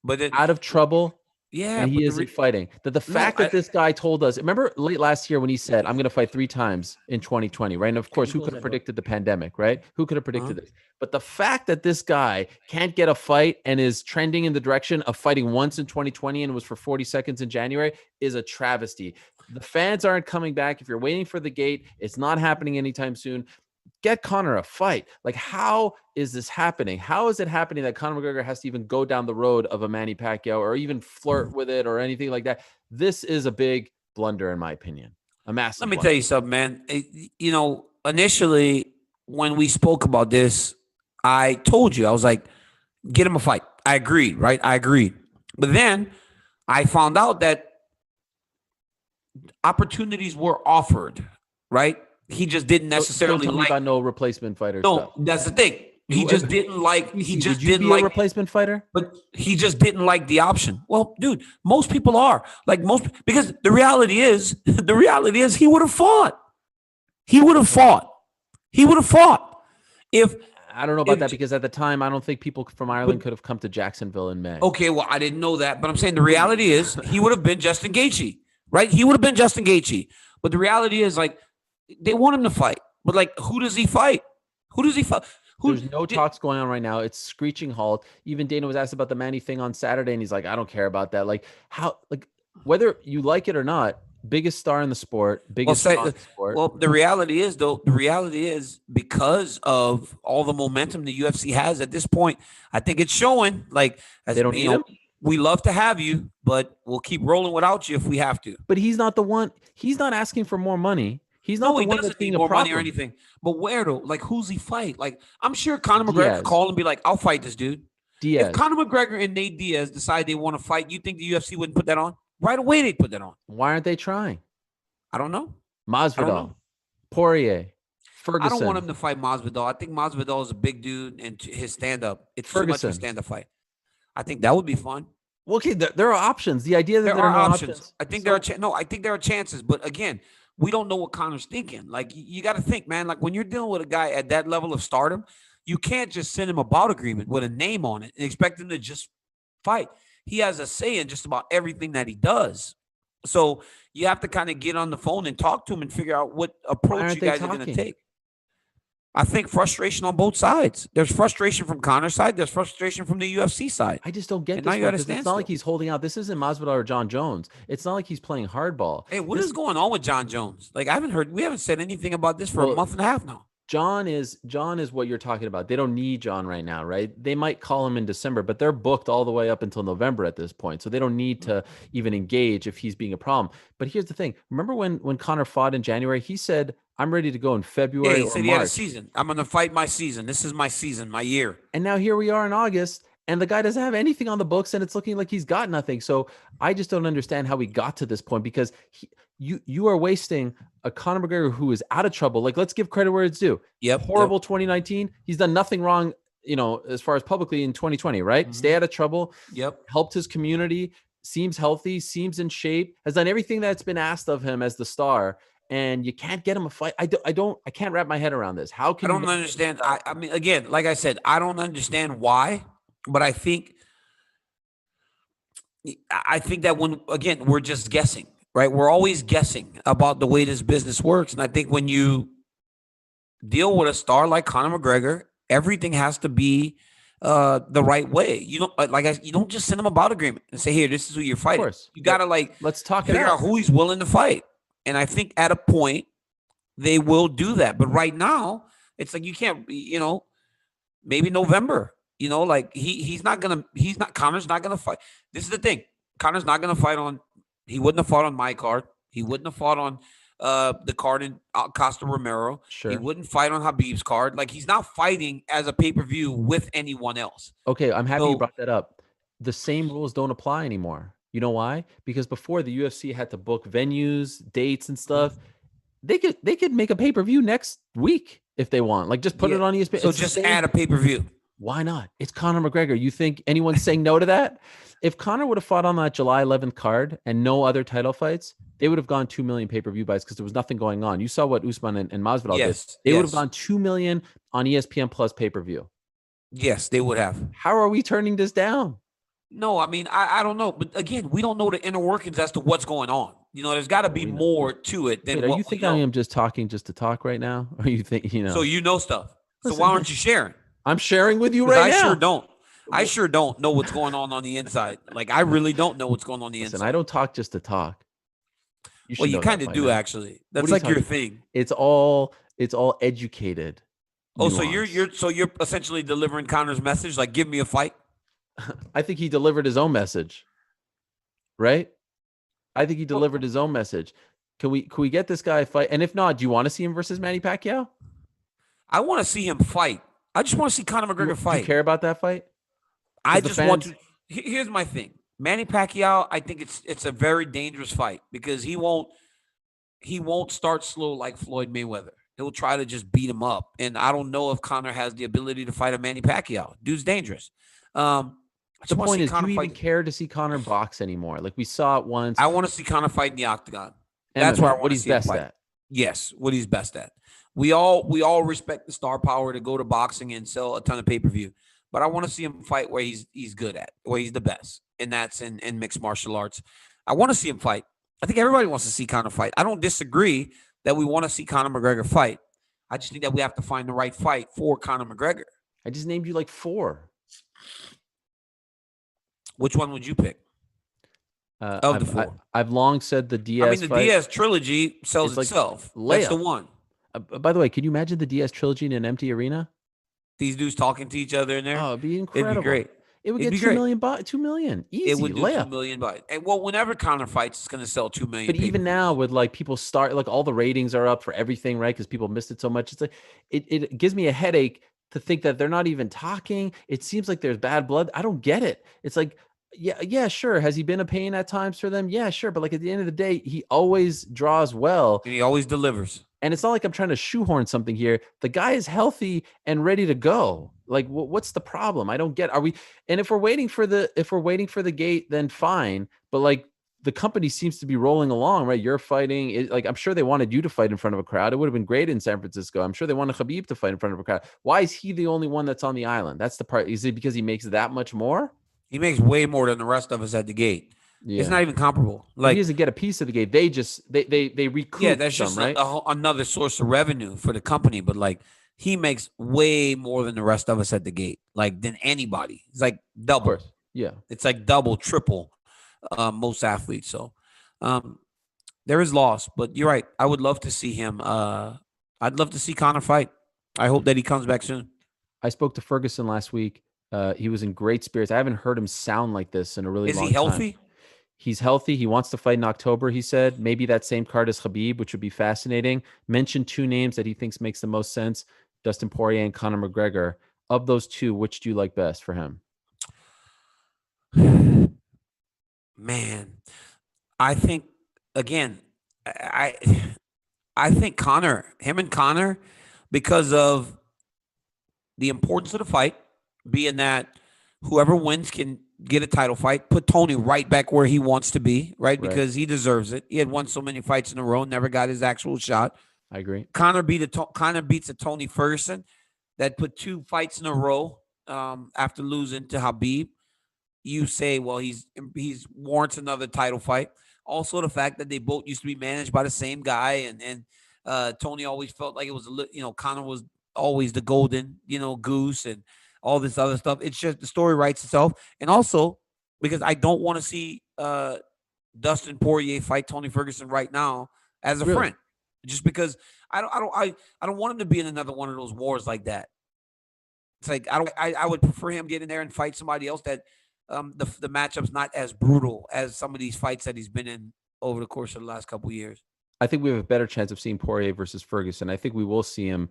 but out of trouble. Yeah, and he isn't fighting. That the fact that this guy told us, remember late last year when he said, "I'm going to fight 3 times in 2020," right? And of course, who could have predicted the pandemic, right? Who could have predicted this? But the fact that this guy can't get a fight and is trending in the direction of fighting once in 2020 and was for 40 seconds in January is a travesty. The fans aren't coming back. If you're waiting for the gate, it's not happening anytime soon. Get Conor a fight. Like, how is this happening? How is it happening that Conor McGregor has to even go down the road of a Manny Pacquiao or even flirt with it or anything like that? This is a big blunder, in my opinion. A massive blunder. Tell you something, man. Initially, when we spoke about this, I told you, I was like, get him a fight. I agreed, right? I agreed. But then I found out that opportunities were offered, right? He just didn't necessarily don't tell me about no replacement fighter. No, stuff. That's the thing. He just didn't like. He just didn't like a replacement fighter. But he just didn't like the option. Well, dude, most people are because the reality is he would have fought. He would have fought. If I don't know about that, because at the time I don't think people from Ireland could have come to Jacksonville in May. Okay, well, I didn't know that, but I'm saying the reality is he would have been Justin Gaethje, right? He would have been Justin Gaethje. But the reality is, like, they want him to fight, but like, who does he fight? There's no talks going on right now. It's screeching halt. Even Dana was asked about the Manny thing on Saturday, and he's like, I don't care about that. Like, how, like, whether you like it or not, biggest star in the sport, biggest star in the sport. Well, the reality is because of all the momentum the UFC has at this point, I think it's showing. Like, as they don't need him. We love to have you, but we'll keep rolling without you if we have to. But he's not the one. He's not asking for more money. He's not the one that's being a problem. Money or anything. But where though? Like, who's he fight? Like, I'm sure Conor McGregor could call and be like, "I'll fight this dude." Diaz. If Conor McGregor and Nate Diaz decide they want to fight, you think the UFC wouldn't put that on? Right away, they'd put that on. Why aren't they trying? I don't know. Masvidal, Poirier, Ferguson. I don't want him to fight Masvidal. I think Masvidal is a big dude, and his stand-up, it's too much of a stand-up fight. I think that would be fun. Well, okay, there are options. The idea that there are no options. I think I think there are chances, but again, we don't know what Conor's thinking. Like, you got to think, man. Like, when you're dealing with a guy at that level of stardom, you can't just send him a bout agreement with a name on it and expect him to just fight. He has a say in just about everything that he does. So you have to kind of get on the phone and talk to him and figure out what approach you guys are going to take. I think frustration on both sides. There's frustration from Conor's side. There's frustration from the UFC side. I just don't get And this now you one, gotta 'cause it's stand not like still. he's holding out. This isn't Masvidal or John Jones. It's not like he's playing hardball. Hey, what is going on with John Jones? Like, we haven't said anything about this for Well, a month and a half now. John is what you're talking about. They don't need John right now, right? They might call him in December, but they're booked all the way up until November at this point. So they don't need to even engage if he's being a problem. But here's the thing. Remember when Conor fought in January, he said, I'm ready to go in February Yeah, he or said he March. had a season. I'm going to fight my season. This is my season, my year. And now here we are in August, and the guy doesn't have anything on the books, and it's looking like he's got nothing. So I just don't understand how we got to this point, because you are wasting a Conor McGregor who is out of trouble. Like, let's give credit where it's due. Yep. Horrible 2019. He's done nothing wrong, as far as publicly in 2020, right? Mhm. Stay out of trouble. Yep. Helped his community. Seems healthy. Seems in shape. Has done everything that's been asked of him as the star. And you can't get him a fight. I can't wrap my head around this. How can I don't understand. I mean, again, like I said, I don't understand why, but I think that we're just guessing, right? We're always guessing about the way this business works. And I think when you deal with a star like Conor McGregor, everything has to be the right way. You don't just send him a bout agreement and say, here, this is who you're fighting. Of course. You got to let's talk figure out who he's willing to fight. And I think at a point they will do that. But right now, it's like you can't, maybe November, Conor's not gonna fight. This is the thing. Conor's not gonna fight he wouldn't have fought on my card. He wouldn't have fought on the card in Costa Romero. Sure. He wouldn't fight on Khabib's card. Like, he's not fighting as a pay-per-view with anyone else. Okay, I'm happy you brought that up. The same rules don't apply anymore. You know why? Because before, the UFC had to book venues, dates, and stuff. They could make a pay-per-view next week if they want. Like, just put it on ESPN. So just add a pay-per-view. Why not? It's Conor McGregor. You think anyone's saying no to that? If Conor would have fought on that July 11th card and no other title fights, they would have gone 2 million pay-per-view buys, because there was nothing going on. You saw what Usman and Masvidal did. They would have gone 2 million on ESPN Plus pay-per-view. Yes, they would have. How are we turning this down? No, I mean, I don't know. But again, we don't know the inner workings as to what's going on. There's got to be more to it than Wait, are you think I am just talking just to talk right now? Or you think, So you know stuff. Listen, so why aren't you sharing? I'm sharing with you right now. I sure don't know what's going on the inside. Like, I really don't know what's going on the inside. I don't talk just to talk. You kind of do, actually. That's like your thing. It's all educated. Oh, nuance. So you're essentially delivering Conor's message, like, give me a fight. I think he delivered his own message. Right? I think he delivered his own message. Can we get this guy a fight? And if not, do you want to see him versus Manny Pacquiao? I want to see him fight. I just want to see Conor McGregor fight. Do you care about that fight? I just want to. Here's my thing. Manny Pacquiao, I think it's a very dangerous fight, because he won't start slow like Floyd Mayweather. He'll try to just beat him up. And I don't know if Conor has the ability to fight a Manny Pacquiao. Dude's dangerous. The point is, do you even care to see Conor box anymore? Like, we saw it once. I want to see Conor fight in the octagon. And that's where I want what to he's see him best fight. at. Yes, what he's best at. We all respect the star power to go to boxing and sell a ton of pay-per-view. But I want to see him fight where he's good at, where he's the best. And that's in mixed martial arts. I want to see him fight. I think everybody wants to see Conor fight. I don't disagree that we want to see Conor McGregor fight. I just think that we have to find the right fight for Conor McGregor. I just named you like 4. Which one would you pick? Of the 4. I've long said the Diaz. I mean, the Diaz trilogy sells itself. That's the one. By the way, can you imagine the Diaz trilogy in an empty arena? These dudes talking to each other in there. Oh, it'd be incredible. It'd be great. It would get 2 million. 2 million. Easy. It would do layup. 2 million. And well, whenever Conor fights, it's going to sell 2 million. But even now, with like people start, like all the ratings are up for everything, right? Because people missed it so much. It's like it gives me a headache to think that they're not even talking. It seems like there's bad blood. I don't get it. It's like, yeah, sure. Has he been a pain at times for them? Yeah, sure. But like at the end of the day, he always draws well. And he always delivers. And it's not like I'm trying to shoehorn something here. The guy is healthy and ready to go. Like, what's the problem? I don't get. And if we're waiting for the gate, then fine. But like, the company seems to be rolling along, right? You're fighting. Like, I'm sure they wanted you to fight in front of a crowd. It would have been great in San Francisco. I'm sure they wanted Khabib to fight in front of a crowd. Why is he the only one that's on the island? That's the part. Is it because he makes that much more? He makes way more than the rest of us at the gate. Yeah. It's not even comparable. Like, he doesn't get a piece of the gate. They recoup. Yeah, that's just right? another source of revenue for the company. But like, he makes way more than the rest of us at the gate, like than anybody. It's like double. Yeah. It's like double, triple most athletes. So there is loss, but you're right. I would love to see him. I'd love to see Conor fight. I hope that he comes back soon. I spoke to Ferguson last week. He was in great spirits. I haven't heard him sound like this in a really long time. Is he healthy? He's healthy. He wants to fight in October, he said. Maybe that same card as Khabib, which would be fascinating. Mentioned 2 names that he thinks makes the most sense, Dustin Poirier and Conor McGregor. Of those 2, which do you like best for him? Man, I think, again, I think him and Conor, because of the importance of the fight, being that whoever wins can get a title fight, put Tony right back where he wants to be, right? Because he deserves it. He had won so many fights in a row, never got his actual shot. I agree. Conor beats a Tony Ferguson that put 2 fights in a row after losing to Khabib. You say, well, he's warrants another title fight. Also, the fact that they both used to be managed by the same guy, and Tony always felt like it was, Conor was always the golden, goose, and all this other stuff. It's just the story writes itself. And also because I don't want to see Dustin Poirier fight Tony Ferguson right now as a friend, just because I don't want him to be in another one of those wars like that. It's like I would prefer him get in there and fight somebody else that the matchup's not as brutal as some of these fights that he's been in over the course of the last couple of years. I think we have a better chance of seeing Poirier versus Ferguson. I think we will see him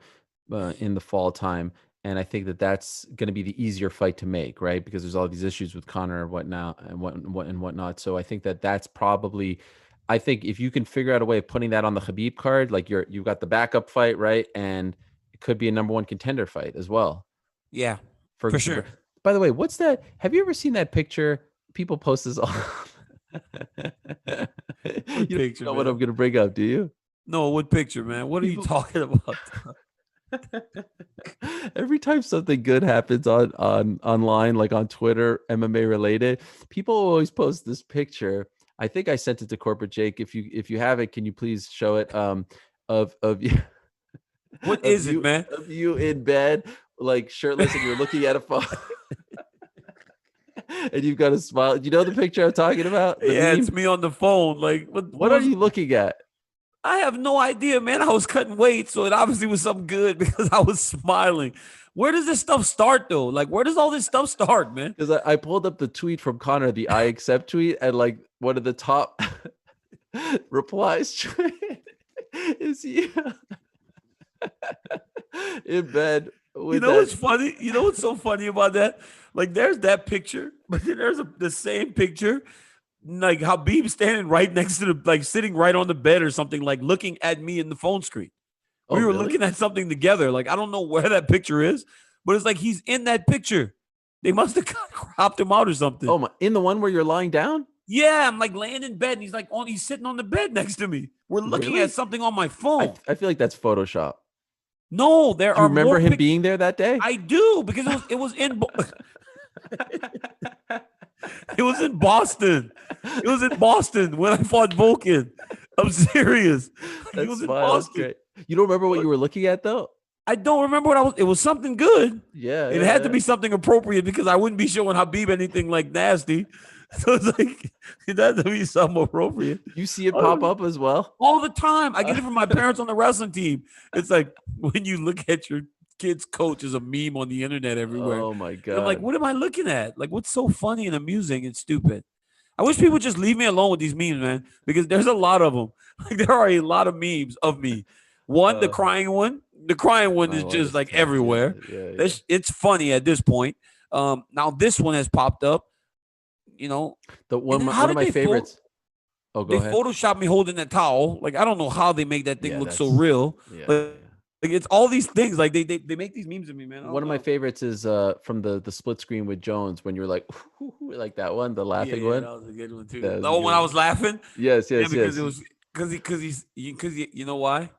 in the fall time. And I think that that's going to be the easier fight to make, right? Because there's all these issues with Conor and whatnot. So I think that that's probably, I think if you can figure out a way of putting that on the Khabib card, like you've got the backup fight, right? And it could be a number 1 contender fight as well. Yeah, for sure. By the way, what's that? Have you ever seen that picture? People post this all. You don't know what I'm going to bring up, do you? No, what picture, man? What are you talking about? Every time something good happens on online, like on Twitter, MMA related, people always post this picture. I think I sent it to Corporate Jake. If you have it, can you please show it? Of you. What is it, man? Of you in bed, like shirtless, and you're looking at a phone. And you've got a smile. Do you know the picture I'm talking about? Yeah, it's me on the phone. Like, what are you looking at? I have no idea, man. I was cutting weight, so it obviously was something good because I was smiling. Where does this stuff start, though? Like, where does all this stuff start, man? Because I pulled up the tweet from Conor, the I accept tweet, and like one of the top replies is you in bed. What's funny? You know what's so funny about that? Like, there's that picture, but then there's the same picture. Like Khabib standing right next to like sitting right on the bed or something, like looking at me in the phone screen. We were looking at something together. Like, I don't know where that picture is, but it's like he's in that picture. They must have cropped him out or something. Oh my! In the one where you're lying down? Yeah, I'm like laying in bed, and he's sitting on the bed next to me. We're looking at something on my phone. I feel like that's Photoshop. No, Do you remember him being there that day? I do, because it was in. It was in Boston. It was in Boston when I fought Volkan. I'm serious. It was in Boston. Great. You don't remember what you were looking at, though? I don't remember what I was. It was something good. Yeah. It had to be something appropriate because I wouldn't be showing Khabib anything like nasty. So it's like, it had to be something appropriate. You see it pop up as well? All the time. I get it from my parents on the wrestling team. It's like when you look at your kid's coach is a meme on the internet everywhere. Oh my God. And I'm like, what am I looking at? Like, what's so funny and amusing and stupid? I wish people would just leave me alone with these memes, man, because there's a lot of them. Like, there are a lot of memes of me. One, the crying one. The crying one is just like everywhere. Yeah. It's funny at this point. Now this one has popped up. One of my favorites. Go ahead. They photoshopped me holding that towel. Like, I don't know how they make that thing look so real. Yeah, but like, it's all these things. Like, they make these memes of me, man. One of my favorites is from the split screen with Jones when you're like, like that one, the laughing one. That was a good one too. When I was laughing. Yes. Because it was because you know why?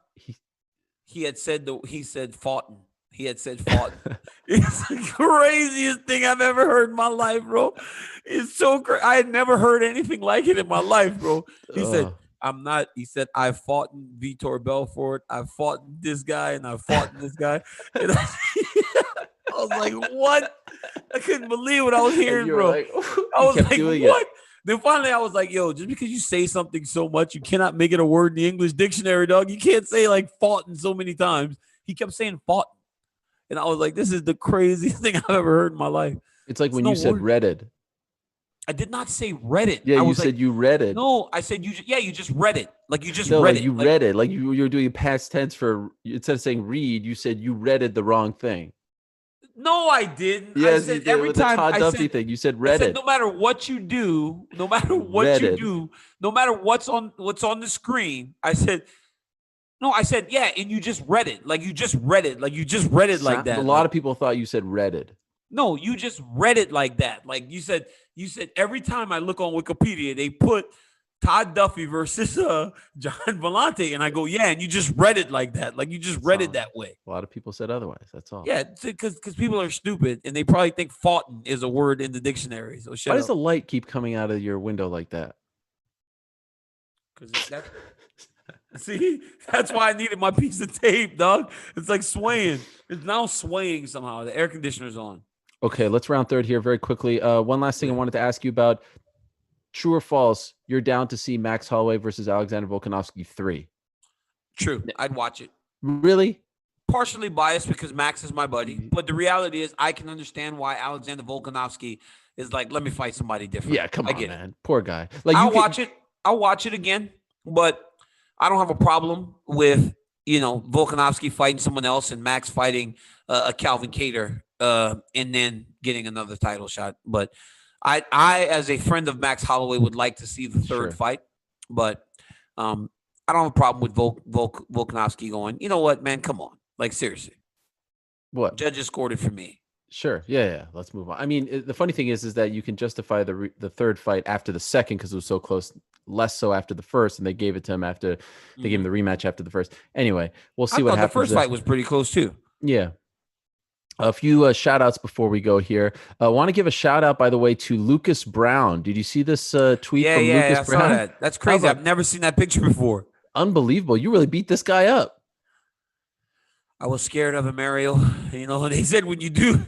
He said foughten. He had said fought. It's the craziest thing I've ever heard in my life, bro. It's so crazy. I had never heard anything like it in my life, bro. He said, I'm not. He said, I've fought Vitor Belfort. I've fought this guy and I've fought this guy. And I was like, what? I couldn't believe what I was hearing, bro. Like, I was like, what? Then finally I was like, yo, just because you say something so much, you cannot make it a word in the English dictionary, dog. You can't say like fought so many times. He kept saying fought. And I was like, this is the craziest thing I've ever heard in my life. It's like when you said redded. I did not say read it. Yeah, you said you read it. No, I said you just read it. Like you just read like it. You read it. Like you were doing past tense for, instead of saying read, you said you read it the wrong thing. No, I didn't. Yes, I said you did. every With time the Todd Duffy thing, you said read it. No matter what you do, no matter what you do, no matter what's on the screen, I said, no, I said, yeah, and you just read it. Like you just read it. Like you just read it like that. A lot of people thought you said read it. No, you just read it like that. Like you said every time I look on Wikipedia, they put Todd Duffy versus John Vellante, and I go, yeah, and you just read it like that. Like you just read it that way. A lot of people said otherwise. That's all. Yeah, because people are stupid, and they probably think fought is a word in the dictionary. So why does the light keep coming out of your window like that? Because that. See, that's why I needed my piece of tape, dog. It's like swaying. It's now swaying somehow. The air conditioner's on. Okay, let's round third here very quickly. One last thing I wanted to ask you about. True or false, you're down to see Max Holloway versus Alexander Volkanovski 3? True. I'd watch it. Really? Partially biased because Max is my buddy. But the reality is I can understand why Alexander Volkanovski is like, let me fight somebody different. Yeah, come on, man. Poor guy. Like I'll watch it again, but I don't have a problem with, Volkanovski fighting someone else and Max fighting a Calvin Kattar and then getting another title shot. But I, as a friend of Max Holloway, would like to see the third fight, but I don't have a problem with Volkanovski going, you know what, man, come on. Like, seriously. What? Judges scored it for me. Sure. Yeah. Let's move on. I mean, the funny thing is that you can justify the third fight after the second because it was so close, less so after the first, and they gave it to him after they gave him the rematch after the first. Anyway, we'll see what happens. The first fight was pretty close too. Yeah. A few shout outs before we go here. I want to give a shout out, by the way, to Lucas Brown. Did you see this tweet from Lucas Brown? I saw that. That's crazy. I've never seen that picture before. Unbelievable. You really beat this guy up. I was scared of him, Ariel. They said when you do,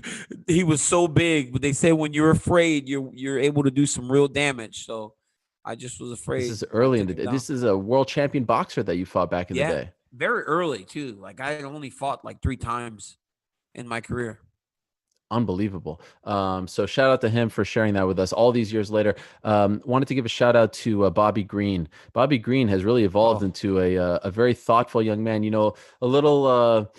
he was so big, but they say when you're afraid, you're able to do some real damage. So I just was afraid. This is early in the day. This is a world champion boxer that you fought back in the day. Very early too. Like I only fought like 3 times in my career. Unbelievable. So shout out to him for sharing that with us all these years later. Wanted to give a shout out to Bobby Green. Bobby Green has really evolved into a very thoughtful young man, a little,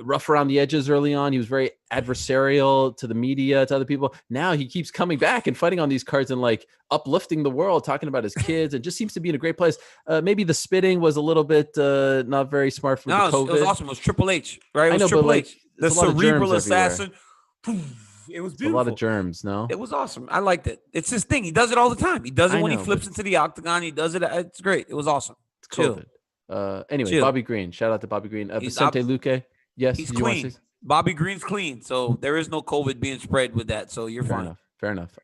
rough around the edges early on. He was very adversarial to the media, to other people. Now he keeps coming back and fighting on these cards and like uplifting the world, talking about his kids, and just seems to be in a great place. Maybe the spitting was a little bit not very smart for COVID. It was awesome. It was Triple H, right? It was Triple H. The cerebral assassin. It was beautiful. A lot of germs, no? It was awesome. I liked it. It's his thing. He does it all the time. He does it when he flips into the octagon. He does it. It's great. It was awesome. It's COVID. Anyway, Bobby Green. Shout out to Bobby Green. Vicente Luque. Yes, he's clean. Bobby Green's clean. So there is no COVID being spread with that. So you're fine. Fair enough.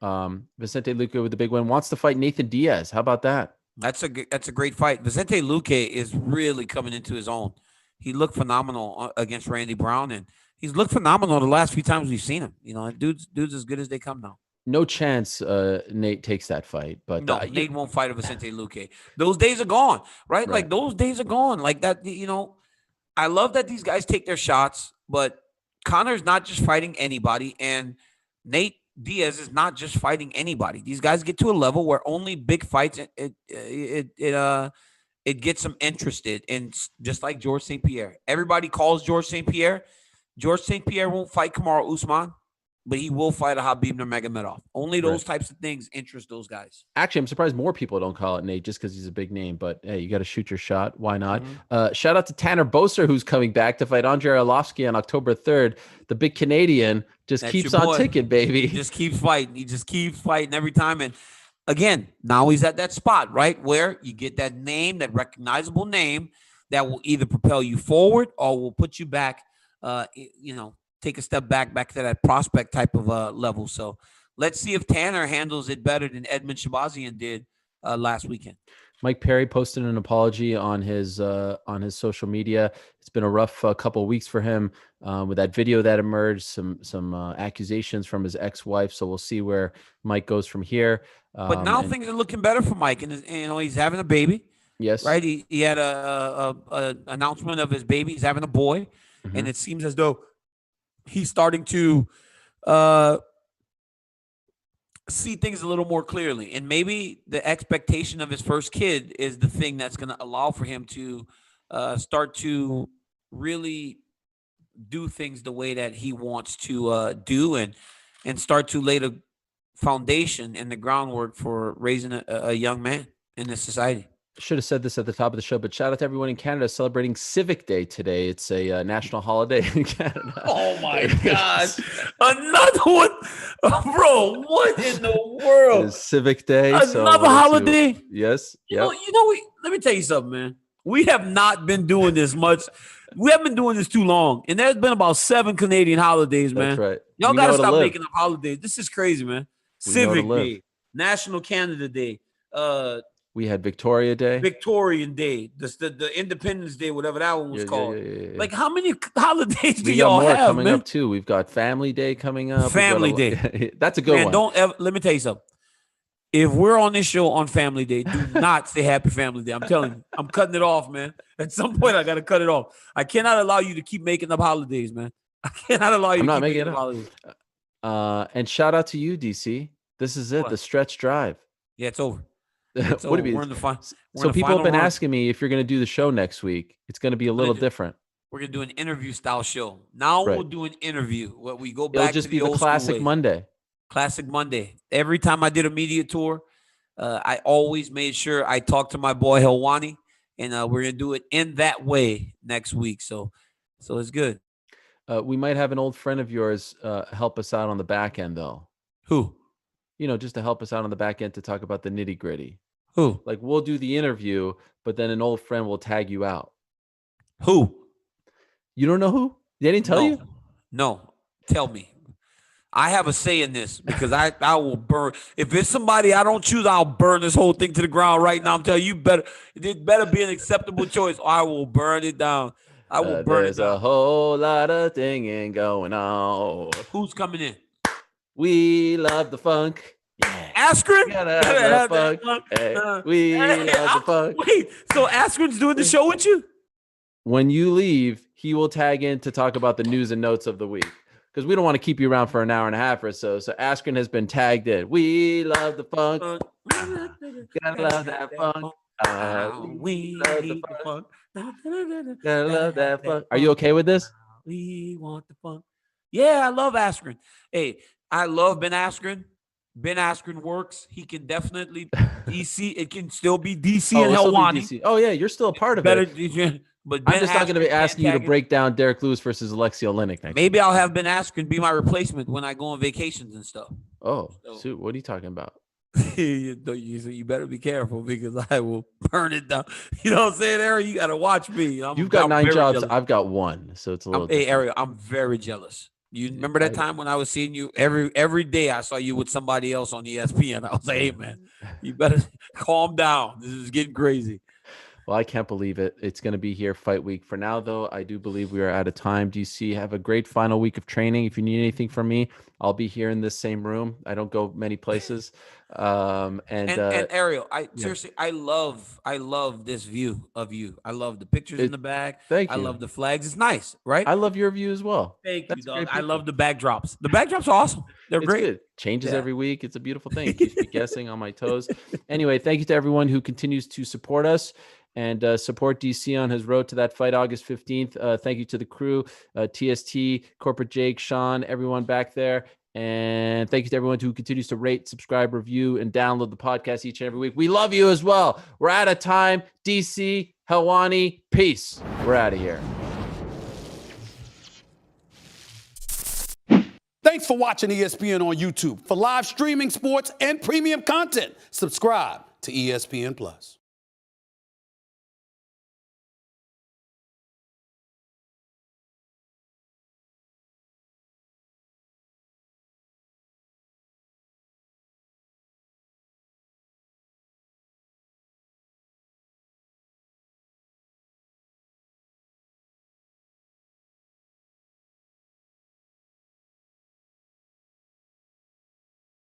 Vicente Luque with the big win. Wants to fight Nathan Diaz. How about that? That's a great fight. Vicente Luque is really coming into his own. He looked phenomenal against Randy Brown, and he's looked phenomenal the last few times we've seen him. Dude's as good as they come now. No chance Nate takes that fight, but no, Nate won't fight a Vicente Luque. Those days are gone, right? Like those days are gone. Like that, I love that these guys take their shots, but Conor's not just fighting anybody, and Nate Diaz is not just fighting anybody. These guys get to a level where only big fights it gets them interested. And just like George St. Pierre, everybody calls George St. Pierre. George St. Pierre won't fight Kamaru Usman, but he will fight a Khabib Nurmagomedov. Only those types of things interest those guys. Actually, I'm surprised more people don't call it Nate just because he's a big name. But hey, you got to shoot your shot. Why not? Shout out to Tanner Boser, who's coming back to fight Andrei Arlovsky on October 3rd. The big Canadian just keeps on ticking, baby. He just keeps fighting. He just keeps fighting every time. And again, now he's at that spot, right, where you get that name, that recognizable name that will either propel you forward or will put you back, take a step back to that prospect type of level. So let's see if Tanner handles it better than Edmen Shahbazyan did last weekend. Mike Perry posted an apology on his social media. It's been a rough couple of weeks for him with that video that emerged, some accusations from his ex-wife. So we'll see where Mike goes from here. But now things are looking better for Mike, and he's having a baby. Yes, right. He had a announcement of his baby. He's having a boy, and it seems as though he's starting to see things a little more clearly. And maybe the expectation of his first kid is the thing that's going to allow for him to start to really do things the way that he wants to do, and start to lay the foundation and the groundwork for raising a young man in this society. Should have said this at the top of the show, but shout out to everyone in Canada celebrating Civic Day today. It's a national holiday in Canada. Oh my gosh. Another one. Bro, what in the world? It is Civic Day. Another holiday? Yes. You know, let me tell you something, man. We have not been doing this much. We haven't been doing this too long. And there's been about 7 Canadian holidays, man. That's right. Y'all got to stop making up holidays. This is crazy, man. Civic Day, National Canada Day, we had Victoria Day, Victorian Day, the Independence Day, whatever that one was called. Yeah. Like, how many holidays do y'all have, coming up too? We've got Family Day coming up. Family Day. That's a good one. Let me tell you something. If we're on this show on Family Day, do not say Happy Family Day. I'm telling you, I'm cutting it off, man. At some point, I got to cut it off. I cannot allow you to keep making up holidays, man. I cannot allow you to keep making up holidays. And shout out to you, DC. This is it, the stretch drive. Yeah, it's over. What we're in the final. So people have been asking me if you're going to do the show next week. It's going to be a little different. We're going to do an interview style show. Now we'll do an interview. Where we go back. It'll just be the classic Monday. Classic Monday. Every time I did a media tour, I always made sure I talked to my boy Helwani, and we're going to do it in that way next week. So it's good. We might have an old friend of yours help us out on the back end, though. Who? Just to help us out on the back end to talk about the nitty gritty. Who? Like, we'll do the interview, but then an old friend will tag you out. Who? You don't know who? They didn't tell you? No. Tell me. I have a say in this because I will burn. If it's somebody I don't choose, I'll burn this whole thing to the ground right now. I'm telling you, it better be an acceptable choice, or I will burn it down. I will burn it down. There's a whole lot of thinking going on. Who's coming in? We love the funk. Yeah. Askren? Have the funk. Hey, we love the funk. Wait, so Askren's doing the show with you? When you leave, he will tag in to talk about the news and notes of the week. Because we don't want to keep you around for an hour and a half or so. So Askren has been tagged in. We love the funk. Gotta love that funk. We love the funk. Gotta love that funk. Are you okay with this? We want the funk. Yeah, I love Askren. Hey, I love Ben Askren. Ben Askren works. He can definitely DC. It can still be DC and Helwani. Oh yeah, you're still a part of it. But I'm just not going to be asking you to break down Derek Lewis versus Alexei Oleinik next. Maybe I'll have Ben Askren be my replacement when I go on vacations and stuff. Oh, so what are you talking about? You better be careful because I will burn it down. You know what I'm saying, Ariel? You got to watch me. You've got 9 jobs. Jealous. I've got 1, so it's a little. Hey, Ariel, I'm very jealous. You remember that time when I was seeing you every day? I saw you with somebody else on ESPN. I was like, hey, man, you better calm down. This is getting crazy. Well, I can't believe it. It's going to be here fight week. For now, though, I do believe we are out of time. DC, have a great final week of training. If you need anything from me, I'll be here in this same room. I don't go many places. And Ariel, seriously, I love this view of you. I love the pictures in the back. Thank you. I love the flags. It's nice, right? I love your view as well. Thank you, dog. I love the backdrops. The backdrops are awesome. They're great. Good. Changes every week. It's a beautiful thing. It keeps me guessing on my toes. Anyway, thank you to everyone who continues to support us and support DC on his road to that fight August 15th. Thank you to the crew, TST, Corporate Jake, Sean, everyone back there. And thank you to everyone who continues to rate, subscribe, review, and download the podcast each and every week. We love you as well. We're out of time. DC, Helwani, peace. We're out of here. Thanks for watching ESPN on YouTube. For live streaming sports and premium content, subscribe to ESPN+.